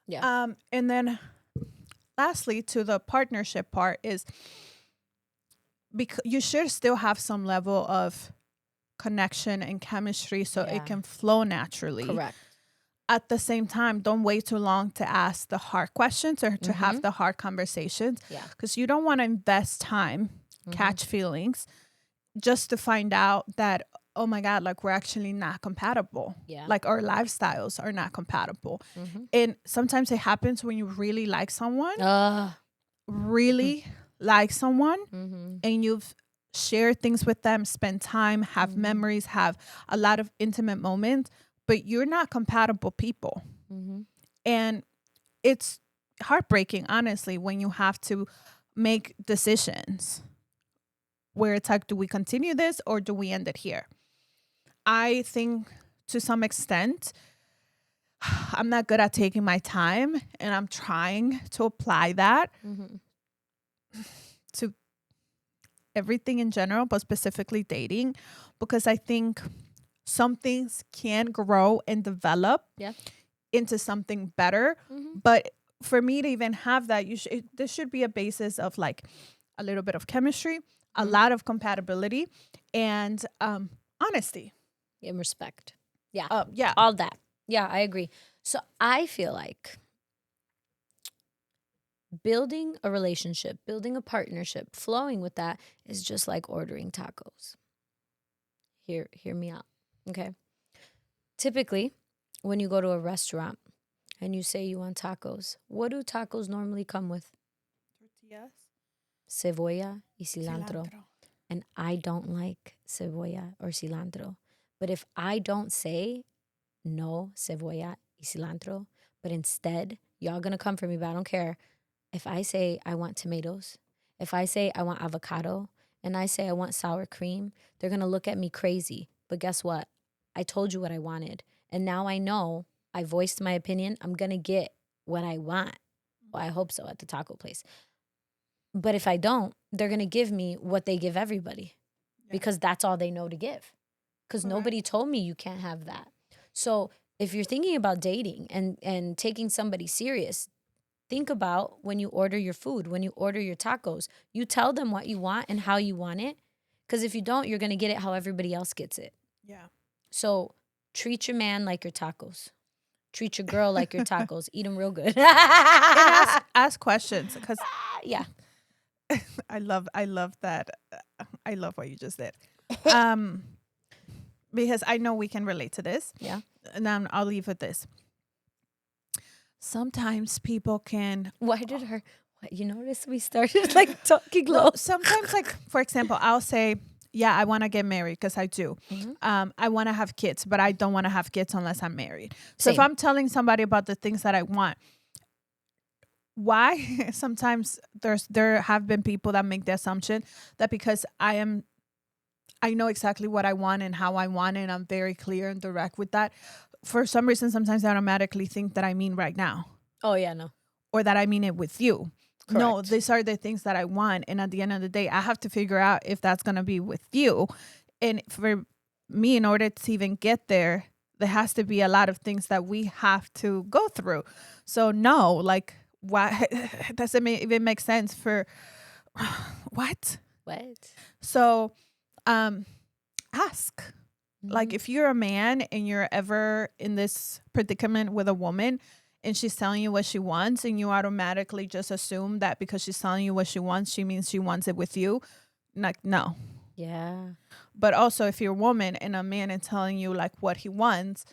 S1: Yeah.
S2: And then lastly, to the partnership part is because you should still have some level of connection and chemistry so it can flow naturally.
S1: Correct.
S2: At the same time, don't wait too long to ask the hard questions or to have the hard conversations.
S1: Yeah.
S2: Because you don't want to invest time, catch feelings, just to find out that, oh my God, like we're actually not compatible.
S1: Yeah.
S2: Like our lifestyles are not compatible. And sometimes it happens when you really like someone, like someone, and you've shared things with them, spend time, have memories, have a lot of intimate moments, but you're not compatible people. And it's heartbreaking, honestly, when you have to make decisions where it's like, do we continue this or do we end it here? I think to some extent, I'm not good at taking my time, and I'm trying to apply that to everything in general, but specifically dating, because I think some things can grow and develop into something better. But for me to even have that, there should be a basis of like a little bit of chemistry, a lot of compatibility, and honesty.
S1: And respect. Yeah.
S2: Yeah.
S1: All that. Yeah, I agree. So I feel like building a relationship, building a partnership, flowing with that is just like ordering tacos. Hear me out. Okay. Typically, when you go to a restaurant and you say you want tacos, what do tacos normally come with?
S2: Tortillas.
S1: Cebolla y cilantro. And I don't like cebolla or cilantro. But if I don't say no cebolla y cilantro, but instead, y'all gonna come for me, but I don't care. If I say I want tomatoes, if I say I want avocado, and I say I want sour cream, they're gonna look at me crazy. But guess what? I told you what I wanted. And now I know I voiced my opinion. I'm gonna get what I want. Well, I hope so at the taco place. But if I don't, they're gonna give me what they give everybody because that's all they know to give. Because nobody told me you can't have that. So if you're thinking about dating and taking somebody serious, think about when you order your food, when you order your tacos. You tell them what you want and how you want it. Because if you don't, you're going to get it how everybody else gets it.
S2: Yeah.
S1: So treat your man like your tacos. Treat your girl like your tacos. Eat them real good.
S2: And ask questions, because
S1: yeah.
S2: I love that. I love what you just did. Because I know we can relate to this.
S1: Yeah.
S2: And then I'll leave with this. Sometimes people can.
S1: You notice we started like talking low?
S2: Sometimes, like, for example, I'll say, yeah, I want to get married because I do.
S1: Mm-hmm.
S2: I want to have kids, but I don't want to have kids unless I'm married. So
S1: Same.
S2: if I'm telling somebody about the things that I want, why sometimes there have been people that make the assumption that because I know exactly what I want and how I want it, and I'm very clear and direct with that. For some reason, sometimes I automatically think that I mean right now.
S1: Oh, yeah, no.
S2: Or that I mean it with you.
S1: Correct.
S2: No, these are the things that I want. And at the end of the day, I have to figure out if that's going to be with you. And for me, in order to even get there, there has to be a lot of things that we have to go through. So no, like, why does it even make sense for what? So ask. Like, if you're a man and you're ever in this predicament with a woman and she's telling you what she wants, and you automatically just assume that because she's telling you what she wants, she means she wants it with you. Like, no.
S1: Yeah.
S2: But also, if you're a woman and a man is telling you like what he wants,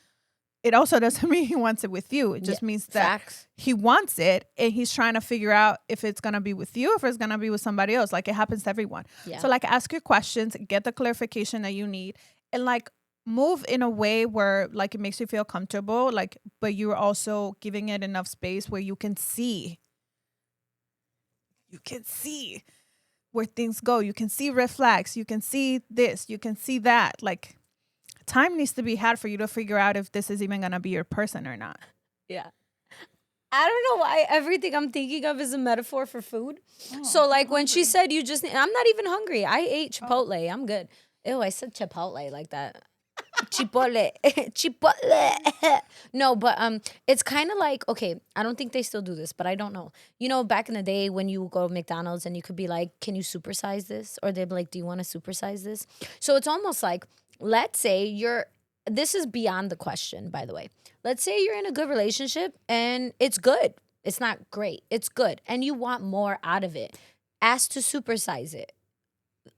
S2: it also doesn't mean he wants it with you. It just means that he wants it and he's trying to figure out if it's going to be with you, if it's going to be with somebody else. Like, it happens to everyone.
S1: Yeah.
S2: So like, ask your questions, get the clarification that you need, and like, move in a way where like it makes you feel comfortable, like, but you're also giving it enough space where you can see where things go. You can see red flags. You can see this. You can see that. Like, time needs to be had for you to figure out if this is even going to be your person or not.
S1: Yeah. I don't know why everything I'm thinking of is a metaphor for food. So like when she said I'm not even hungry. I ate Chipotle. I'm good. Ew, I said Chipotle like that. Chipotle. No, but it's kind of like, okay, I don't think they still do this, but I don't know. You know, back in the day when you go to McDonald's and you could be like, can you supersize this? Or they'd be like, do you want to supersize this? So it's almost like, let's say this is beyond the question, by the way. Let's say you're in a good relationship and it's good. It's not great. It's good. And you want more out of it. Ask to supersize it.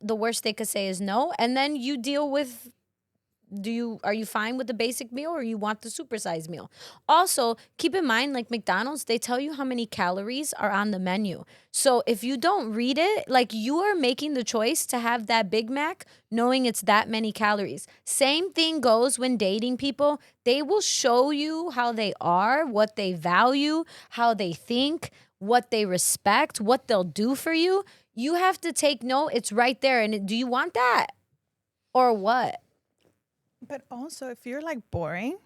S1: The worst they could say is no. And then you deal with, are you fine with the basic meal or you want the supersized meal? Also, keep in mind, like McDonald's, they tell you how many calories are on the menu. So if you don't read it, like, you are making the choice to have that Big Mac knowing it's that many calories. Same thing goes when dating people. They will show you how they are, what they value, how they think, what they respect, what they'll do for you. You have to take note. It's right there. And do you want that or what?
S2: But also, if you're like boring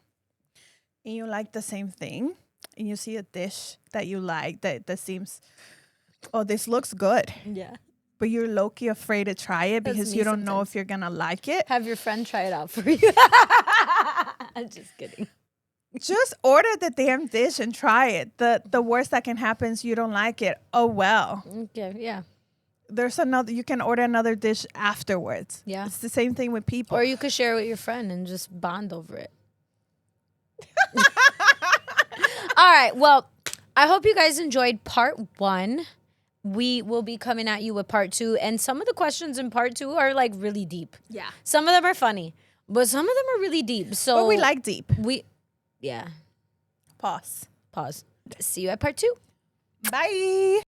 S2: and you like the same thing and you see a dish that you like that seems, oh, this looks good.
S1: Yeah.
S2: But you're low-key afraid to try it because you don't know if you're going to like it.
S1: Have your friend try it out for you. I'm just kidding.
S2: Just order the damn dish and try it. The worst that can happen is you don't like it. Oh, well.
S1: Okay, yeah.
S2: You can order another dish afterwards.
S1: Yeah.
S2: It's the same thing with people.
S1: Or you could share it with your friend and just bond over it. All right. Well, I hope you guys enjoyed part 1. We will be coming at you with part 2. And some of the questions in part 2 are like really deep.
S2: Yeah.
S1: Some of them are funny, but some of them are really deep. So
S2: but we like deep.
S1: Yeah.
S2: Pause.
S1: See you at part 2.
S2: Bye.